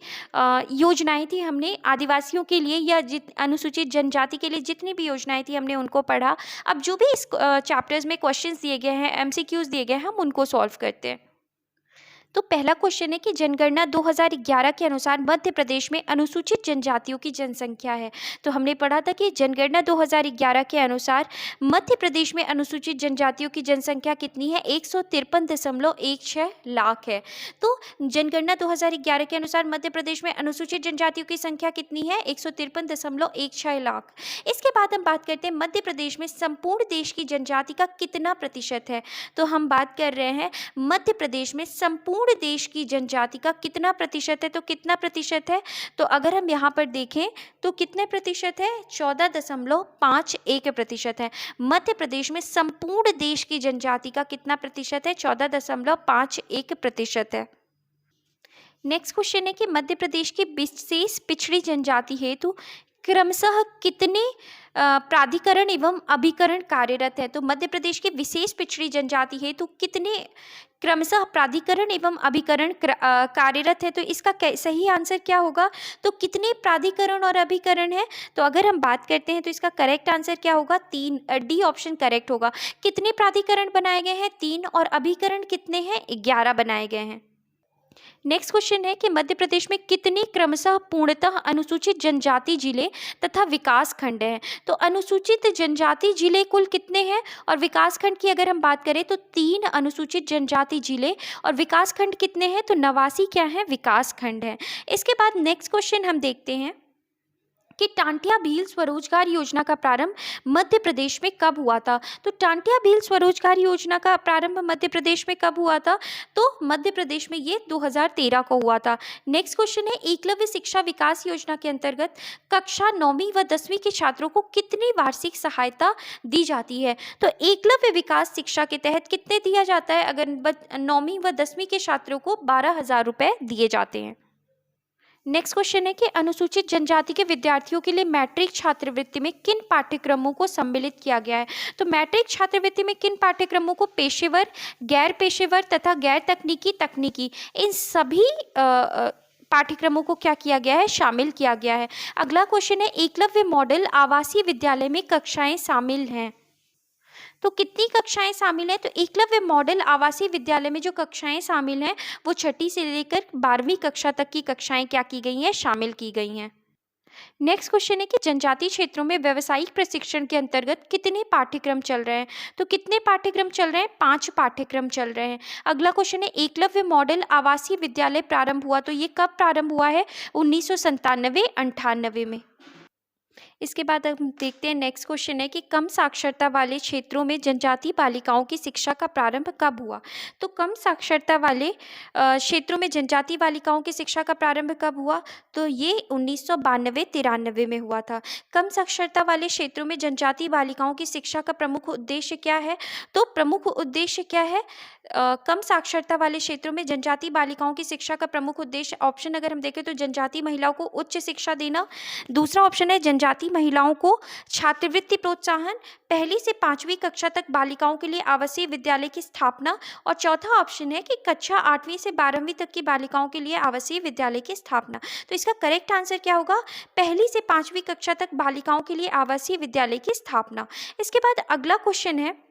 योजनाएं थी हमने आदिवासियों के लिए या अनुसूचित जनजाति के लिए जितनी भी योजनाएं थी हमने उनको पढ़ा। अब जो भी इस चैप्टर्स में क्वेश्चंस दिए गए हैं, एमसीक्यूज दिए गए हैं, हम उनको सॉल्व करते हैं। तो पहला क्वेश्चन है कि जनगणना 2011 के अनुसार मध्य प्रदेश में अनुसूचित जनजातियों की जनसंख्या है। तो हमने पढ़ा था कि जनगणना 2011 के अनुसार मध्य प्रदेश में अनुसूचित जनजातियों की जनसंख्या कितनी है, 153.16 लाख है। तो जनगणना 2011 के अनुसार मध्य प्रदेश में अनुसूचित जनजातियों की संख्या कितनी है, 153.16 लाख। इसके बाद हम बात करते हैं मध्य प्रदेश में संपूर्ण देश की जनजाति का कितना प्रतिशत है। तो हम बात कर रहे हैं मध्य प्रदेश में संपूर्ण देश की जनजाति का कितना प्रतिशत है। तो कितना प्रतिशत है, तो अगर हम यहाँ पर देखें तो कितने प्रतिशत है, 14.51% है। मध्य प्रदेश में संपूर्ण देश की जनजाति का कितना प्रतिशत है, 14.51% है। नेक्स्ट क्वेश्चन है कि मध्य प्रदेश की विशेष पिछड़ी जनजाति हेतु क्रमशः कितने प्राधिकरण एवं अभिकरण कार्यरत है। तो मध्य प्रदेश की विशेष पिछड़ी जनजाति हेतु कितने क्रमशः प्राधिकरण एवं अभिकरण कार्यरत है। तो इसका सही आंसर क्या होगा, तो कितने प्राधिकरण और अभिकरण है। तो अगर हम बात करते हैं तो इसका करेक्ट आंसर क्या होगा, 3, डी ऑप्शन करेक्ट होगा। कितने प्राधिकरण बनाए गए हैं, 3, और अभिकरण कितने हैं, 11 बनाए गए हैं। नेक्स्ट क्वेश्चन है कि मध्य प्रदेश में कितने क्रमशः पूर्णतः अनुसूचित जनजाति जिले तथा विकास खंड हैं। तो अनुसूचित जनजाति जिले कुल कितने हैं, और विकास खंड की अगर हम बात करें तो 3 अनुसूचित जनजाति जिले और विकास खंड कितने हैं, तो 89 क्या है, विकास खंड है। इसके बाद नेक्स्ट क्वेश्चन हम देखते हैं कि टांटिया भील स्वरोजगार योजना का प्रारंभ मध्य प्रदेश में कब हुआ था। तो टांटिया भील स्वरोजगार योजना का प्रारंभ मध्य प्रदेश में कब हुआ था, तो मध्य प्रदेश में ये 2013 को हुआ था। नेक्स्ट क्वेश्चन है एकलव्य शिक्षा विकास योजना के अंतर्गत कक्षा 9वीं व 10वीं के छात्रों को कितनी वार्षिक सहायता दी जाती है। तो एकलव्य विकास शिक्षा के तहत कितने दिया जाता है, अगर 9वीं व 10वीं के छात्रों को 12,000 रुपये दिए जाते हैं। नेक्स्ट क्वेश्चन है कि अनुसूचित जनजाति के विद्यार्थियों के लिए मैट्रिक छात्रवृत्ति में किन पाठ्यक्रमों को सम्मिलित किया गया है। तो मैट्रिक छात्रवृत्ति में किन पाठ्यक्रमों को पेशेवर, गैर पेशेवर तथा गैर तकनीकी इन सभी पाठ्यक्रमों को क्या किया गया है, शामिल किया गया है। अगला क्वेश्चन है एकलव्य मॉडल आवासीय विद्यालय में कक्षाएं शामिल हैं। तो कितनी कक्षाएं शामिल हैं, तो एकलव्य मॉडल आवासीय विद्यालय में जो कक्षाएं शामिल हैं वो 6ठी से लेकर 12वीं कक्षा तक की कक्षाएं क्या की गई हैं, शामिल की गई हैं। नेक्स्ट क्वेश्चन है कि जनजातीय क्षेत्रों में व्यावसायिक प्रशिक्षण के अंतर्गत कितने पाठ्यक्रम चल रहे हैं। तो कितने पाठ्यक्रम चल रहे हैं, 5 पाठ्यक्रम चल रहे हैं। अगला क्वेश्चन है एकलव्य मॉडल आवासीय विद्यालय प्रारंभ हुआ, तो ये कब प्रारंभ हुआ है, 1997-98 में। इसके बाद हम देखते हैं नेक्स्ट क्वेश्चन है कि कम साक्षरता वाले क्षेत्रों में जनजातीय बालिकाओं की शिक्षा का प्रारंभ कब हुआ। तो कम साक्षरता वाले क्षेत्रों में जनजातीय बालिकाओं की शिक्षा का प्रारंभ कब हुआ, तो ये 1992-93 में हुआ था। कम साक्षरता वाले क्षेत्रों में जनजातीय बालिकाओं की शिक्षा का प्रमुख उद्देश्य क्या है, तो प्रमुख उद्देश्य क्या है, कम साक्षरता वाले क्षेत्रों में जनजातीय बालिकाओं की शिक्षा का प्रमुख उद्देश्य ऑप्शन अगर हम देखें तो जनजातीय महिलाओं को उच्च शिक्षा देना, दूसरा ऑप्शन है जनजातीय महिलाओं को छात्रवृत्ति प्रोत्साहन, 1ली से 5वीं कक्षा तक बालिकाओं के लिए आवासीय विद्यालय की स्थापना, और चौथा ऑप्शन है कि कक्षा 8वीं से 12वीं तक की बालिकाओं के लिए आवासीय विद्यालय की स्थापना। तो इसका करेक्ट आंसर क्या होगा, 1ली से 5वीं कक्षा तक बालिकाओं के लिए आवासीय विद्यालय की स्थापना। इसके बाद अगला क्वेश्चन है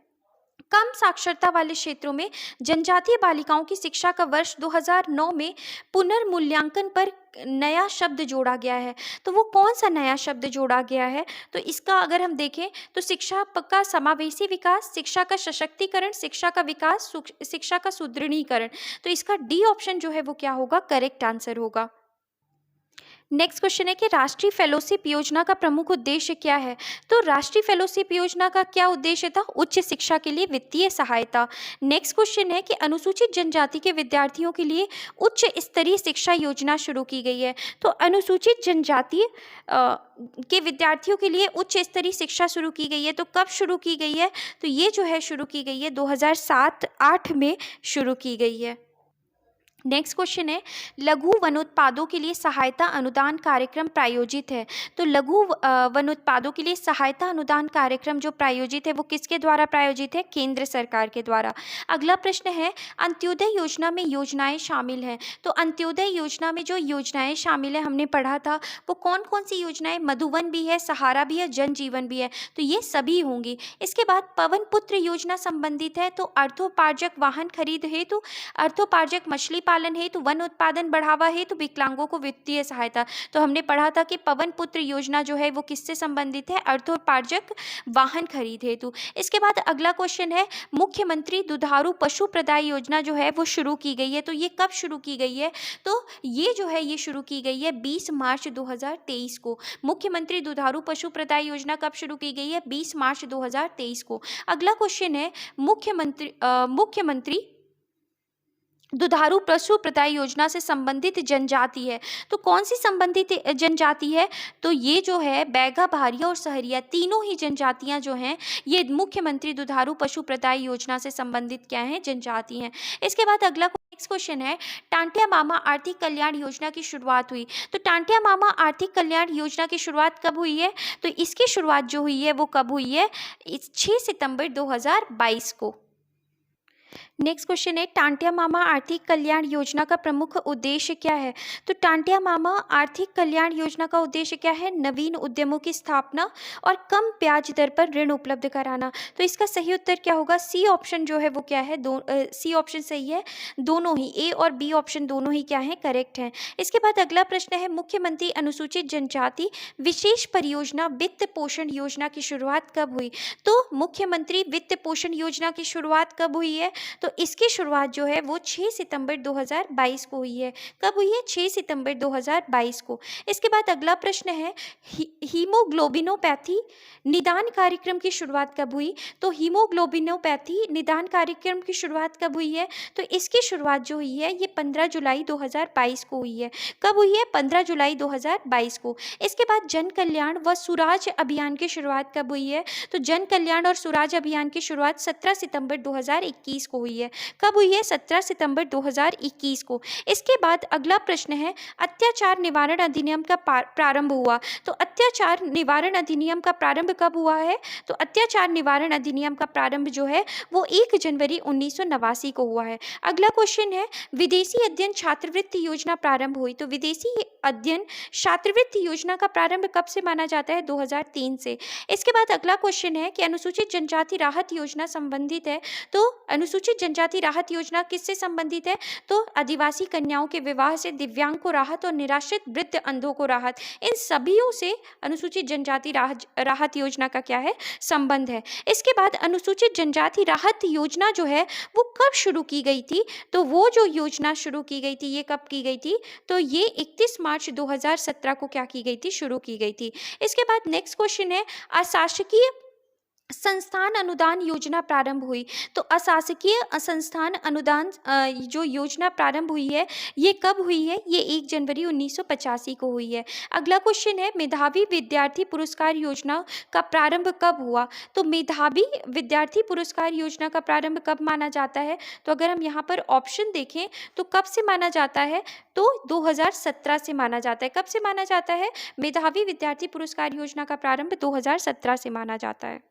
कम साक्षरता वाले क्षेत्रों में जनजातीय बालिकाओं की शिक्षा का वर्ष 2009 में पुनर्मूल्यांकन पर नया शब्द जोड़ा गया है। तो वो कौन सा नया शब्द जोड़ा गया है? तो इसका अगर हम देखें तो शिक्षा का समावेशी विकास, शिक्षा का सशक्तिकरण, शिक्षा का विकास, शिक्षा का सुदृढ़ीकरण। तो इसका डी ऑप्शन जो है वो क्या होगा? करेक्ट आंसर होगा। नेक्स्ट क्वेश्चन है कि राष्ट्रीय फेलोशिप योजना का प्रमुख उद्देश्य क्या है? तो राष्ट्रीय फेलोशिप योजना का क्या उद्देश्य था? उच्च शिक्षा के लिए वित्तीय सहायता। नेक्स्ट क्वेश्चन है कि अनुसूचित जनजाति के विद्यार्थियों के लिए उच्च स्तरीय शिक्षा योजना शुरू की गई है। तो अनुसूचित जनजाति के विद्यार्थियों के लिए उच्च स्तरीय शिक्षा शुरू की गई है। तो कब शुरू की गई है? तो ये जो है शुरू की गई है 2007-8 में शुरू की गई है। नेक्स्ट क्वेश्चन है लघु वनोत्पादों के लिए सहायता अनुदान कार्यक्रम प्रायोजित है। तो लघु वनोत्पादों के लिए सहायता अनुदान कार्यक्रम जो प्रायोजित है वो किसके द्वारा प्रायोजित है? केंद्र सरकार के द्वारा। अगला प्रश्न है अंत्योदय योजना में योजनाएं शामिल हैं। तो अंत्योदय योजना में जो योजनाएं शामिल है हमने पढ़ा था वो कौन कौन सी योजनाएं? मधुवन भी है, सहारा भी है, जन जीवन भी है। तो ये सभी होंगी। इसके बाद पवन पुत्र योजना संबंधित है। तो अर्थोपार्जक वाहन खरीद हेतु, अर्थोपार्जक मछली पालन हेतु, वन उत्पादन बढ़ावा हेतु, विकलांगों को वित्तीय सहायता। तो हमने पढ़ा था कि पवन पुत्र योजना जो है वो किससे संबंधित है? अर्थोपार्जक वाहन खरीद हेतु। इसके बाद अगला क्वेश्चन है मुख्यमंत्री दुधारू पशु प्रदाय योजना जो है वो शुरू की गई है। तो ये कब शुरू की गई है? तो ये जो है ये शुरू की गई है 20 मार्च 2023 को। मुख्यमंत्री दुधारू पशु प्रदाय योजना कब शुरू की गई है? 20 मार्च 2023 को। अगला क्वेश्चन है मुख्यमंत्री दुधारू पशु प्रदाय योजना से संबंधित जनजाति है। तो कौन सी संबंधित जनजाति है? तो ये जो है बैगा, भारिया और सहरिया तीनों ही जनजातियां जो हैं ये मुख्यमंत्री दुधारू पशु प्रदाय योजना से संबंधित क्या हैं? जनजाति हैं। इसके बाद अगला नेक्स्ट क्वेश्चन है टांटिया मामा आर्थिक कल्याण योजना की शुरुआत हुई। तो टांटिया मामा आर्थिक कल्याण योजना की शुरुआत कब हुई है? तो इसकी शुरुआत जो हुई है वो कब हुई है? 6 सितंबर 2022 को। नेक्स्ट क्वेश्चन है टांटिया मामा आर्थिक कल्याण योजना का प्रमुख उद्देश्य क्या है? तो टांटिया मामा आर्थिक कल्याण योजना का उद्देश्य क्या है? नवीन उद्यमों की स्थापना और कम ब्याज दर पर ऋण उपलब्ध कराना। तो इसका सही उत्तर क्या होगा? सी ऑप्शन जो है वो क्या है? सी ऑप्शन सही है। दोनों ही ए और बी ऑप्शन दोनों ही क्या है? करेक्ट है। इसके बाद अगला प्रश्न है मुख्यमंत्री अनुसूचित जनजाति विशेष परियोजना वित्त पोषण योजना की शुरुआत कब हुई? तो मुख्यमंत्री वित्त पोषण योजना की शुरुआत कब हुई है? तो इसकी शुरुआत जो है वो 6 सितंबर 2022 को हुई है। कब हुई है? 6 सितंबर 2022 को। इसके बाद अगला प्रश्न है हीमोग्लोबिनोपैथी निदान कार्यक्रम की शुरुआत कब हुई? तो हीमोग्लोबिनोपैथी निदान कार्यक्रम की शुरुआत कब हुई है? तो इसकी शुरुआत जो हुई है ये 15 जुलाई 2022 को हुई है। कब हुई है? 15 जुलाई 2022 को। इसके बाद जन कल्याण व सुराज अभियान की शुरुआत कब हुई है? तो जन कल्याण और सुराज अभियान की शुरुआत 17 सितंबर 2021 को हुई है। कब हुई है? 17 सितंबर 2021 को। इसके बाद अगला प्रश्न है अत्याचार निवारण अधिनियम का प्रारंभ हुआ। तो अत्याचार निवारण अधिनियम का प्रारंभ कब हुआ है? तो अत्याचार निवारण अधिनियम का प्रारंभ जो है वो 1 जनवरी 1989 को हुआ है। अगला क्वेश्चन है विदेशी अध्ययन छात्रवृत्ति योजना प्रारंभ हुई। तो विदेशी अध्ययन छात्रवृत्ति योजना का प्रारंभ कब से माना जाता है? 2003 से। इसके बाद अगला क्वेश्चन है कि अनुसूचित जनजाति राहत योजना संबंधित है। तो अनुसूचित जनजाति राहत योजना किससे संबंधित है? तो आदिवासी कन्याओं के विवाह से दिव्यांग को राहत और निराश्रित वृद्ध अंधों को राहत, इन सभीयों से अनुसूचित जनजाति राहत योजना का क्या है? संबंध है। इसके बाद अनुसूचित जनजाति राहत योजना जो है वो कब शुरू की गई थी? तो वो जो योजना शुरू की गई थी ये कब की गई थी? तो ये 31 मार्च 2017 को क्या की गई थी? शुरू की गई थी। इसके बाद नेक्स्ट क्वेश्चन है अशासकीय संस्थान अनुदान योजना प्रारंभ हुई। तो अशासकीय संस्थान अनुदान जो योजना प्रारंभ हुई है ये कब हुई है? ये 1 जनवरी 1985 को हुई है। अगला क्वेश्चन है मेधावी विद्यार्थी पुरस्कार योजना का प्रारंभ कब हुआ? तो मेधावी विद्यार्थी पुरस्कार योजना का प्रारंभ कब माना जाता है? तो अगर हम यहाँ पर ऑप्शन देखें तो कब से माना जाता है? तो 2017 से माना जाता है। कब से माना जाता है? मेधावी विद्यार्थी पुरस्कार योजना का प्रारंभ 2017 से माना जाता है।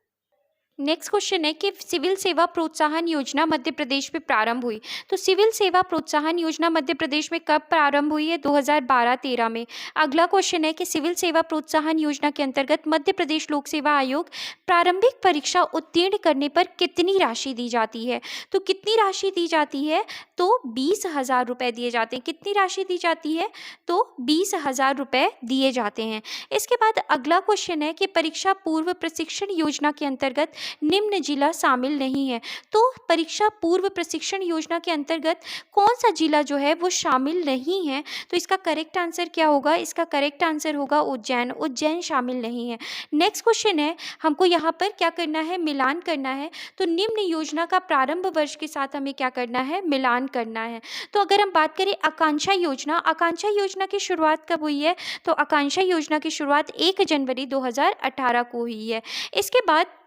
नेक्स्ट क्वेश्चन है कि सिविल सेवा प्रोत्साहन योजना मध्य प्रदेश में प्रारंभ हुई। तो सिविल सेवा प्रोत्साहन योजना मध्य प्रदेश में कब प्रारंभ हुई है? 2012-13 में। अगला क्वेश्चन है कि सिविल सेवा प्रोत्साहन योजना के अंतर्गत मध्य प्रदेश लोक सेवा आयोग प्रारंभिक परीक्षा उत्तीर्ण करने पर कितनी राशि दी जाती है? तो कितनी राशि दी जाती है? तो 20,000 रुपये दिए जाते हैं। कितनी राशि दी जाती है? तो 20,000 रुपये दिए जाते हैं। इसके बाद अगला क्वेश्चन है कि परीक्षा पूर्व प्रशिक्षण योजना के अंतर्गत निम्न जिला शामिल नहीं है। तो परीक्षा पूर्व प्रशिक्षण योजना के अंतर्गत कौन सा जिला जो है वो शामिल नहीं है? तो इसका करेक्ट आंसर क्या होगा? इसका करेक्ट आंसर होगा उज्जैन। उज्जैन शामिल नहीं है। नेक्स्ट क्वेश्चन है, हमको यहाँ पर क्या करना है? मिलान करना है। तो निम्न योजना का प्रारंभ वर्ष के साथ हमें क्या करना है? मिलान करना है। तो अगर हम बात करें आकांक्षा योजना, आकांक्षा योजना की शुरुआत कब हुई है? तो आकांक्षा योजना की शुरुआत 1 जनवरी 2018 को हुई है। इसके बाद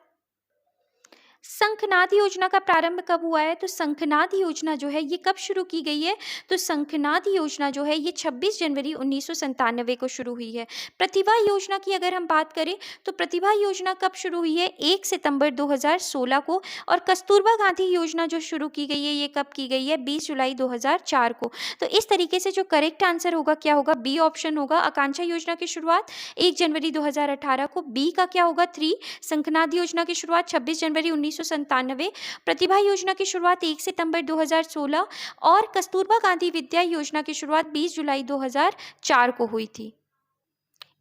शंखनाद योजना का प्रारंभ कब हुआ है? तो शंखनाद योजना जो है ये कब शुरू की गई है? तो शंखनाद योजना जो है ये 26 जनवरी 1997 को शुरू हुई है। प्रतिभा योजना की अगर हम बात करें तो प्रतिभा योजना कब शुरू हुई है? 1 सितंबर 2016 को। और कस्तूरबा गांधी योजना जो शुरू की गई है ये कब की गई है? 20 जुलाई 2004 को। तो इस तरीके से जो करेक्ट आंसर होगा क्या होगा? बी ऑप्शन होगा। आकांक्षा योजना की शुरुआत 1 जनवरी 2018 को। बी का क्या होगा? 3। शंखनाद योजना की शुरुआत 26 जनवरी 1997, प्रतिभा योजना की शुरुआत 1 सितंबर 2016 और कस्तूरबा गांधी विद्या योजना की शुरुआत 20 जुलाई 2004 को हुई थी।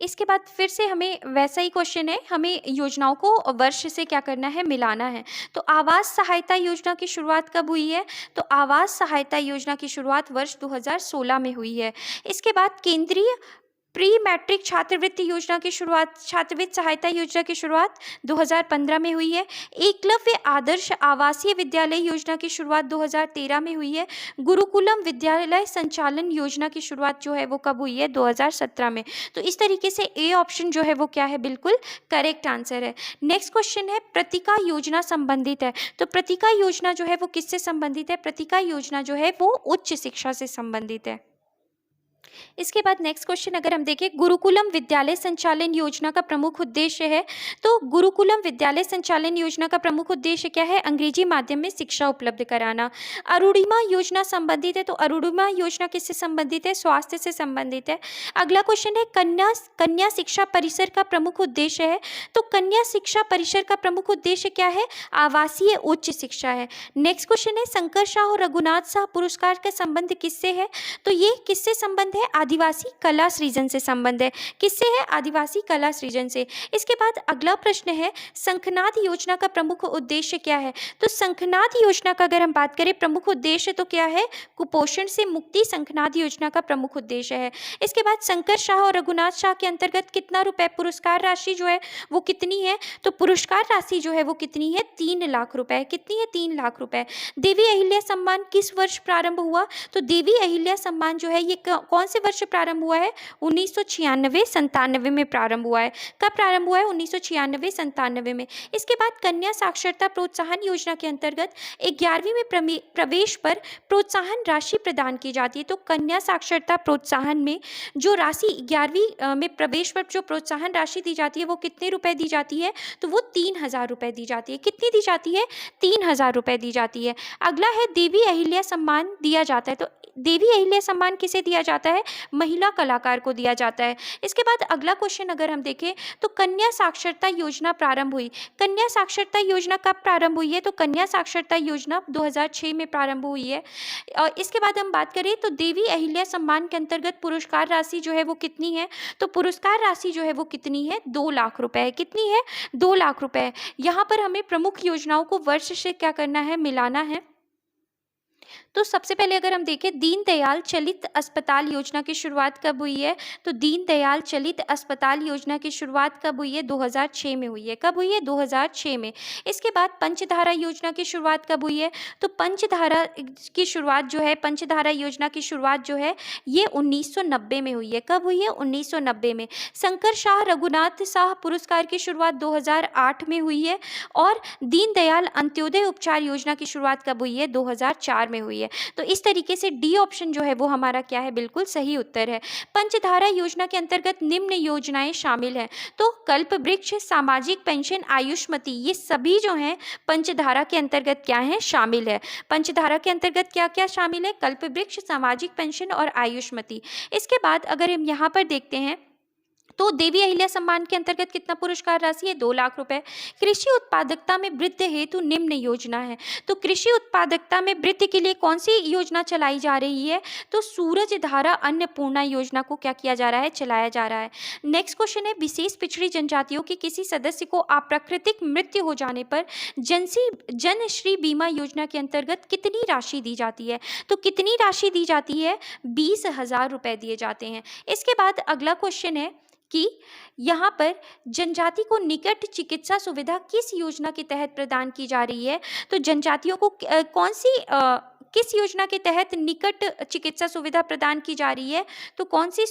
इसके बाद फिर से हमें वैसा ही क्वेश्चन है, हमें योजनाओं को वर्ष से क्या करना है? मिलाना है। तो आवास सहायता योजना की शुरुआत कब हुई है? तो आवास सहायता योजना की शुरुआत वर्ष 2016 में हुई है। इसके बाद केंद्रीय प्री मैट्रिक छात्रवृत्ति योजना की शुरुआत, छात्रवृत्ति सहायता योजना की शुरुआत 2015 में हुई है। एकलव्य आदर्श आवासीय विद्यालय योजना की शुरुआत 2013 में हुई है। गुरुकुलम विद्यालय संचालन योजना की शुरुआत जो है वो कब हुई है? 2017 में। तो इस तरीके से ए ऑप्शन जो है वो क्या है? बिल्कुल करेक्ट आंसर है। नेक्स्ट क्वेश्चन है, प्रतिका योजना संबंधित है। तो प्रतिका योजना जो है वो किससे संबंधित है? प्रतिका योजना जो है वो उच्च शिक्षा से संबंधित है। इसके बाद नेक्स्ट क्वेश्चन अगर हम देखें, गुरुकुलम विद्यालय संचालन योजना का प्रमुख उद्देश्य है। तो गुरुकुलम विद्यालय संचालन योजना का प्रमुख उद्देश्य क्या है? अंग्रेजी माध्यम में शिक्षा उपलब्ध कराना। अरुणिमा योजना संबंधित है। तो अरुणिमा योजना किससे संबंधित है? स्वास्थ्य से संबंधित है। अगला क्वेश्चन है, कन्या शिक्षा परिसर का प्रमुख उद्देश्य है। तो कन्या शिक्षा परिसर का प्रमुख उद्देश्य क्या है? आवासीय उच्च शिक्षा है। नेक्स्ट क्वेश्चन है, शंकर शाह और रघुनाथ शाह पुरस्कार का संबंध किससे है? तो ये किससे संबंध है? आदिवासी कला सृजन से संबंध है। किससे है? आदिवासी कला सृजन से। इसके बाद अगला प्रश्न है, शंखनाद योजना का प्रमुख उद्देश्य क्या है? तो शंखनाद योजना का अगर हम बात करें प्रमुख उद्देश्य तो क्या है? कुपोषण से मुक्ति शंखनाद योजना का प्रमुख उद्देश्य है। इसके बाद शंकर शाह और रघुनाथ शाह के अंतर्गत कितना रुपए पुरस्कार राशि जो है वो कितनी है? तो पुरस्कार राशि जो है वो कितनी है? 3 लाख रुपए। कितनी है? 3 लाख रुपए। देवी अहिल्या सम्मान किस वर्ष प्रारंभ हुआ? तो देवी अहिल्या सम्मान जो है ये कौन से वर्ष प्रारंभ हुआ है? 1996-97 में प्रारंभ हुआ है। कब प्रारंभ हुआ है? 1996-97 में। इसके बाद कन्या साक्षरता प्रोत्साहन योजना के अंतर्गत 11वीं में प्रवेश पर प्रोत्साहन राशि प्रदान की जाती है। तो कन्या साक्षरता प्रोत्साहन में जो राशि 11वीं में प्रवेश पर जो प्रोत्साहन राशि दी जाती है वो कितने रुपए दी जाती है? तो वो 3,000 रुपए दी जाती है। कितनी दी जाती है? 3,000 रुपए दी जाती है। अगला है, देवी अहिल्या सम्मान दिया जाता है। तो देवी अहिल्या सम्मान किसे दिया जाता है? महिला कलाकार को दिया जाता है। इसके बाद अगला क्वेश्चन अगर हम देखें तो कन्या साक्षरता योजना प्रारंभ हुई। कन्या साक्षरता योजना कब प्रारंभ हुई है? तो कन्या साक्षरता योजना 2006 में प्रारंभ हुई है। और इसके बाद हम बात करें तो देवी अहिल्या सम्मान के अंतर्गत पुरस्कार राशि जो है वो कितनी है? तो पुरस्कार राशि जो है वो कितनी है? 2 लाख रुपए। कितनी है? 2 लाख रुपए। यहाँ पर हमें प्रमुख योजनाओं को वर्ष से क्या करना है? मिलाना है। तो सबसे पहले अगर हम देखें, दीनदयाल चलित अस्पताल योजना की शुरुआत कब हुई है? तो दीनदयाल चलित अस्पताल योजना की शुरुआत कब हुई है? 2006 में हुई है। कब हुई है? 2006 में। इसके बाद पंचधारा योजना की शुरुआत कब हुई है? तो पंचधारा की शुरुआत जो है, पंचधारा योजना की शुरुआत जो है ये 1990 में हुई है। कब हुई है? 1990 में। शंकर शाह रघुनाथ शाह पुरस्कार की शुरुआत 2008 में हुई है। और दीनदयाल अंत्योदय उपचार योजना की शुरुआत कब हुई है? 2004 में हुई है। तो इस तरीके से डी ऑप्शन जो है वो हमारा क्या है, बिल्कुल सही उत्तर है। पंचधारा योजना के अंतर्गत निम्न योजनाएं शामिल हैं। तो कल्प वृक्ष, सामाजिक पेंशन, आयुष्मती, ये सभी जो हैं पंचधारा के अंतर्गत क्या है, शामिल है। पंचधारा के अंतर्गत क्या क्या शामिल है, कल्प वृक्ष, सामाजिक पेंशन और आयुष्मती। इसके बाद अगर हम यहाँ पर देखते हैं तो देवी अहिल्या सम्मान के अंतर्गत कितना पुरस्कार राशि है, 2 लाख रुपए। कृषि उत्पादकता में वृद्धि हेतु निम्न योजना है। तो कृषि उत्पादकता में वृद्धि के लिए कौन सी योजना चलाई जा रही है, तो सूरज धारा अन्नपूर्णा योजना को क्या किया जा रहा है, चलाया जा रहा है। नेक्स्ट क्वेश्चन है, विशेष पिछड़ी जनजातियों के किसी सदस्य को अप्राकृतिक मृत्यु हो जाने पर जनश्री बीमा योजना के अंतर्गत कितनी राशि दी जाती है। तो कितनी राशि दी जाती है, 20,000 रुपए दिए जाते हैं। इसके बाद अगला क्वेश्चन है कि यहाँ पर जनजाति को निकट चिकित्सा सुविधा किस योजना के तहत प्रदान की जा रही है। तो जनजातियों को कौन सी किस योजना के तहत निकट चिकित्सा सुविधा प्रदान की जा रही है, तो कौन सी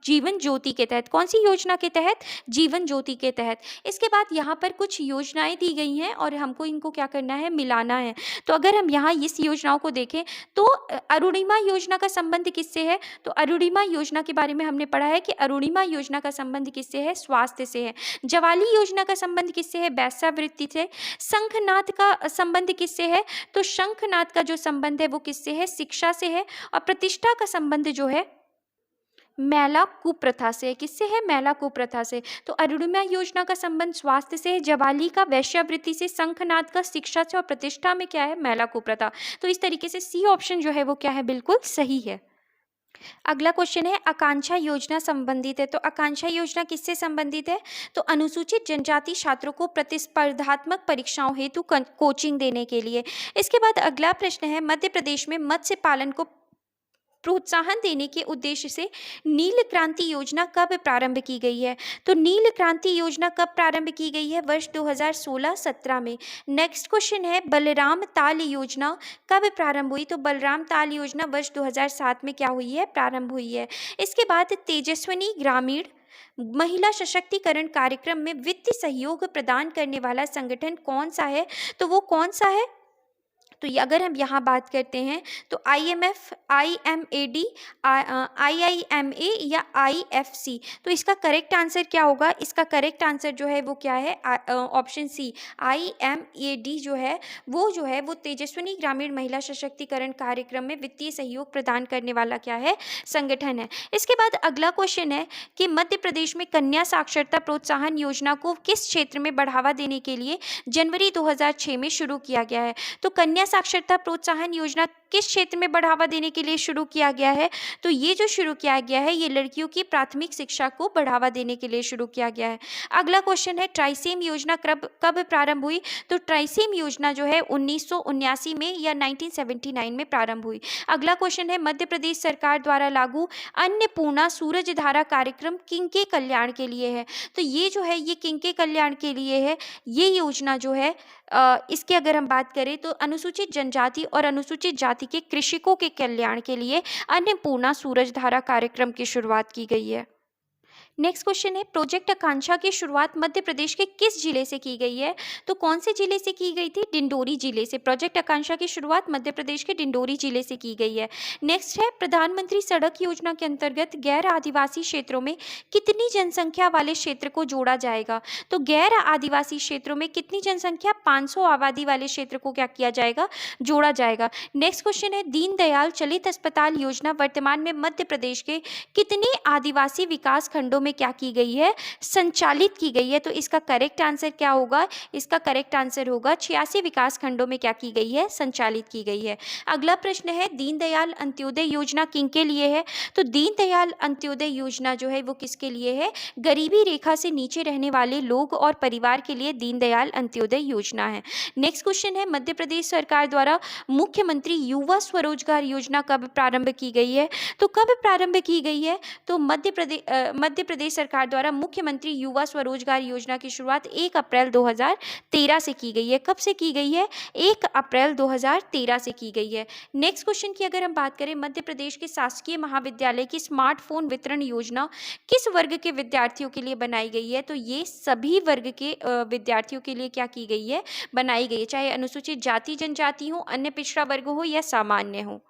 जीवन ज्योति के तहत, कौन सी योजना के तहत, जीवन ज्योति के तहत। इसके बाद यहाँ पर कुछ योजनाएं दी गई हैं और हमको इनको क्या करना है, मिलाना है। तो अगर हम यहाँ इस योजनाओं को देखें तो अरुणिमा योजना का संबंध किससे है, तो अरुणिमा योजना के बारे में हमने पढ़ा है कि अरुणिमा योजना का संबंध किससे है, स्वास्थ्य से है। जवाली योजना का संबंध किससे है, वेश्यावृत्ति से। शंखनाद का संबंध किससे है, तो शंखनाद का जो संबंध है वो किससे है, शिक्षा से है। और प्रतिष्ठा का संबंध जो है मैला कुप्रथा से, किससे है, मैला कुप्रथा से। तो अरुणिमा योजना का संबंध स्वास्थ्य से है, जवाली का वेश्यावृत्ति से, शंखनाद का शिक्षा से और प्रतिष्ठा में क्या है, मैला कुप्रथा। तो इस तरीके से सी ऑप्शन जो है वो क्या है, बिल्कुल सही है। अगला क्वेश्चन है, आकांक्षा योजना संबंधित है। तो आकांक्षा योजना किससे संबंधित है, तो अनुसूचित जनजाति छात्रों को प्रतिस्पर्धात्मक परीक्षाओं हेतु कोचिंग देने के लिए। इसके बाद अगला प्रश्न है, मध्य प्रदेश में मत्स्य पालन को प्रोत्साहन देने के उद्देश्य से नील क्रांति योजना कब प्रारंभ की गई है। तो नील क्रांति योजना कब प्रारंभ की गई है, वर्ष 2016-17 में। नेक्स्ट क्वेश्चन है, बलराम ताल योजना कब प्रारंभ हुई। तो बलराम ताल योजना वर्ष 2007 में क्या हुई है, प्रारंभ हुई है। इसके बाद तेजस्विनी ग्रामीण महिला सशक्तिकरण कार्यक्रम में वित्तीय सहयोग प्रदान करने वाला संगठन कौन सा है, तो वो कौन सा है। तो अगर हम यहाँ बात करते हैं तो IMF, IMAD, IIMA या IFC। तो इसका करेक्ट आंसर क्या होगा, इसका करेक्ट आंसर जो है वो क्या है, ऑप्शन सी IMAD जो है वो तेजस्विनी ग्रामीण महिला सशक्तिकरण कार्यक्रम में वित्तीय सहयोग प्रदान करने वाला क्या है, संगठन है। इसके बाद अगला क्वेश्चन है कि मध्य प्रदेश में कन्या साक्षरता प्रोत्साहन योजना को किस क्षेत्र में बढ़ावा देने के लिए जनवरी 2006 में शुरू किया गया है। तो कन्या साक्षरता प्रोत्साहन योजना किस क्षेत्र में बढ़ावा देने के लिए शुरू किया गया है, तो ये जो शुरू किया गया है ये लड़कियों की प्राथमिक शिक्षा को बढ़ावा देने के लिए शुरू किया गया है। अगला क्वेश्चन है, ट्राइसेम योजना कब प्रारंभ हुई। तो ट्राइसेम योजना जो है 1979 में या 1979 में प्रारंभ हुई। अगला क्वेश्चन है, मध्य प्रदेश सरकार द्वारा लागू अन्नपूर्णा सूरज धारा कार्यक्रम किनके कल्याण के लिए है। तो ये जो है ये किनके कल्याण के लिए है, ये योजना जो है इसकी अगर हम बात करें तो अनुसूचित जनजाति और अनुसूचित जाति के कृषकों के कल्याण के लिए अन्नपूर्णा सूरज धारा कार्यक्रम की शुरुआत की गई है। नेक्स्ट क्वेश्चन है, प्रोजेक्ट आकांक्षा की शुरुआत मध्य प्रदेश के किस जिले से की गई है। तो कौन से जिले से की गई थी, डिंडोरी जिले से। प्रोजेक्ट आकांक्षा की शुरुआत मध्य प्रदेश के डिंडोरी जिले से की गई है। नेक्स्ट है, प्रधानमंत्री सड़क योजना के अंतर्गत गैर आदिवासी क्षेत्रों में कितनी जनसंख्या वाले क्षेत्र को जोड़ा जाएगा। तो गैर आदिवासी क्षेत्रों में कितनी जनसंख्या, 500 आबादी वाले क्षेत्र को क्या किया जाएगा, जोड़ा जाएगा। नेक्स्ट क्वेश्चन है, दीनदयाल चलित अस्पताल योजना वर्तमान में मध्य प्रदेश के कितने आदिवासी विकास खंडों में क्या की गई है, संचालित की गई है। तो इसका करेक्ट आंसर क्या होगा, इसका करेक्ट आंसर होगा 86 विकास खंडों में क्या की गई है, संचालित की गई है। अगला प्रश्न है, दीनदयाल अंत्योदय योजना किनके लिए है। तो दीनदयाल अंत्योदय योजना जो है वो किसके लिए है, गरीबी रेखा से नीचे रहने वाले लोग और परिवार के लिए दीनदयाल अंत्योदय योजना है। नेक्स्ट क्वेश्चन है, मध्य प्रदेश सरकार द्वारा मुख्यमंत्री युवा स्वरोजगार योजना कब प्रारंभ की गई है। तो कब प्रारंभ की गई है, तो मध्य प्रदेश सरकार द्वारा मुख्यमंत्री युवा स्वरोजगार योजना की शुरुआत 1 अप्रैल 2013 से की गई है। कब से की गई है? 1 अप्रैल 2013 से की गई है। नेक्स्ट क्वेश्चन की अगर हम बात करें, मध्य प्रदेश के शासकीय महाविद्यालय की स्मार्टफोन वितरण योजना किस वर्ग के विद्यार्थियों के लिए बनाई गई है? तो ये सभी वर्ग के विद्यार्थियों के लिए क्या की गई है? बनाई गई है, चाहे अनुसूचित जाति जनजाति हो, अन्य पिछड़ा वर्ग हो या सामान्य हो।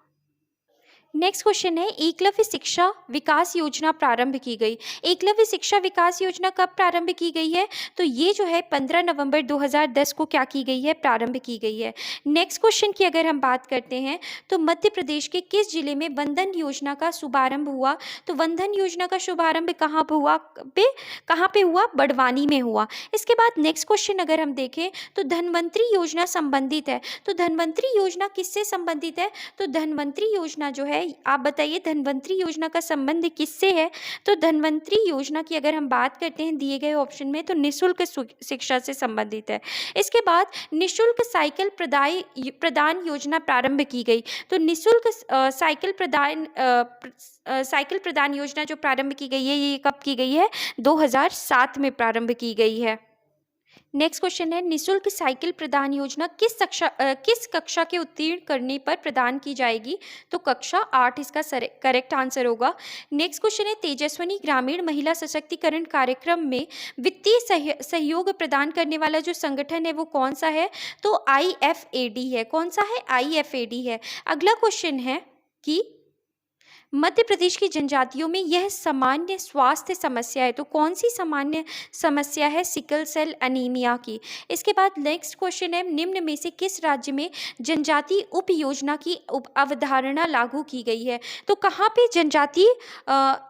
नेक्स्ट क्वेश्चन है, एकलव्य शिक्षा विकास योजना प्रारंभ की गई। एकलव्य शिक्षा विकास योजना कब प्रारंभ की गई है? तो ये जो है 15 नवंबर 2010 को क्या की गई है? प्रारंभ की गई है। नेक्स्ट क्वेश्चन की अगर हम बात करते हैं, तो मध्य प्रदेश के किस जिले में वंदन योजना का शुभारंभ हुआ? तो वंदन योजना का शुभारंभ कहाँ पे हुआ? बड़वानी में हुआ। इसके बाद नेक्स्ट क्वेश्चन अगर हम देखें, तो धनवंतरी योजना संबंधित है। तो धनवंतरी योजना किससे संबंधित है? तो धनवंतरी योजना जो है, आप बताइए धनवंतरी योजना का संबंध किससे है? तो धनवंतरी योजना की अगर हम बात करते हैं दिए गए ऑप्शन में, तो निःशुल्क शिक्षा से संबंधित है। इसके बाद निःशुल्क साइकिल प्रदान योजना प्रारंभ की गई। तो निःशुल्क साइकिल प्रदान योजना जो प्रारंभ की गई है, ये कब की गई है? 2007 में प्रारंभ की गई है। नेक्स्ट क्वेश्चन है, निःशुल्क साइकिल प्रदान योजना किस कक्षा के उत्तीर्ण करने पर प्रदान की जाएगी? तो कक्षा 8 इसका करेक्ट आंसर होगा। नेक्स्ट क्वेश्चन है, तेजस्विनी ग्रामीण महिला सशक्तिकरण कार्यक्रम में वित्तीय सहयोग प्रदान करने वाला जो संगठन है वो कौन सा है? तो IFAD है। कौन सा है? IFAD है। अगला क्वेश्चन है कि मध्य प्रदेश की जनजातियों में यह सामान्य स्वास्थ्य समस्या है। तो कौन सी सामान्य समस्या है? सिकल सेल एनीमिया की। इसके बाद नेक्स्ट क्वेश्चन है, निम्न में से किस राज्य में जनजाति उप योजना की अवधारणा लागू की गई है? तो कहाँ पे जनजाति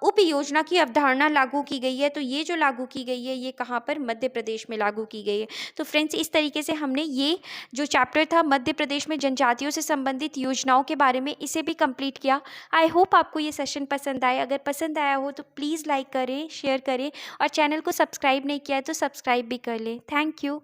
उप योजना की अवधारणा लागू की गई है? तो ये जो लागू की गई है, ये कहाँ पर? मध्य प्रदेश में लागू की गई है। तो फ्रेंड्स, इस तरीके से हमने ये जो चैप्टर था मध्य प्रदेश में जनजातियों से संबंधित योजनाओं के बारे में, इसे भी कंप्लीट किया। आई होप आपको ये सेशन पसंद आए। अगर पसंद आया हो तो प्लीज़ लाइक करें, शेयर करें, और चैनल को सब्सक्राइब नहीं किया है तो सब्सक्राइब भी कर लें। Thank you.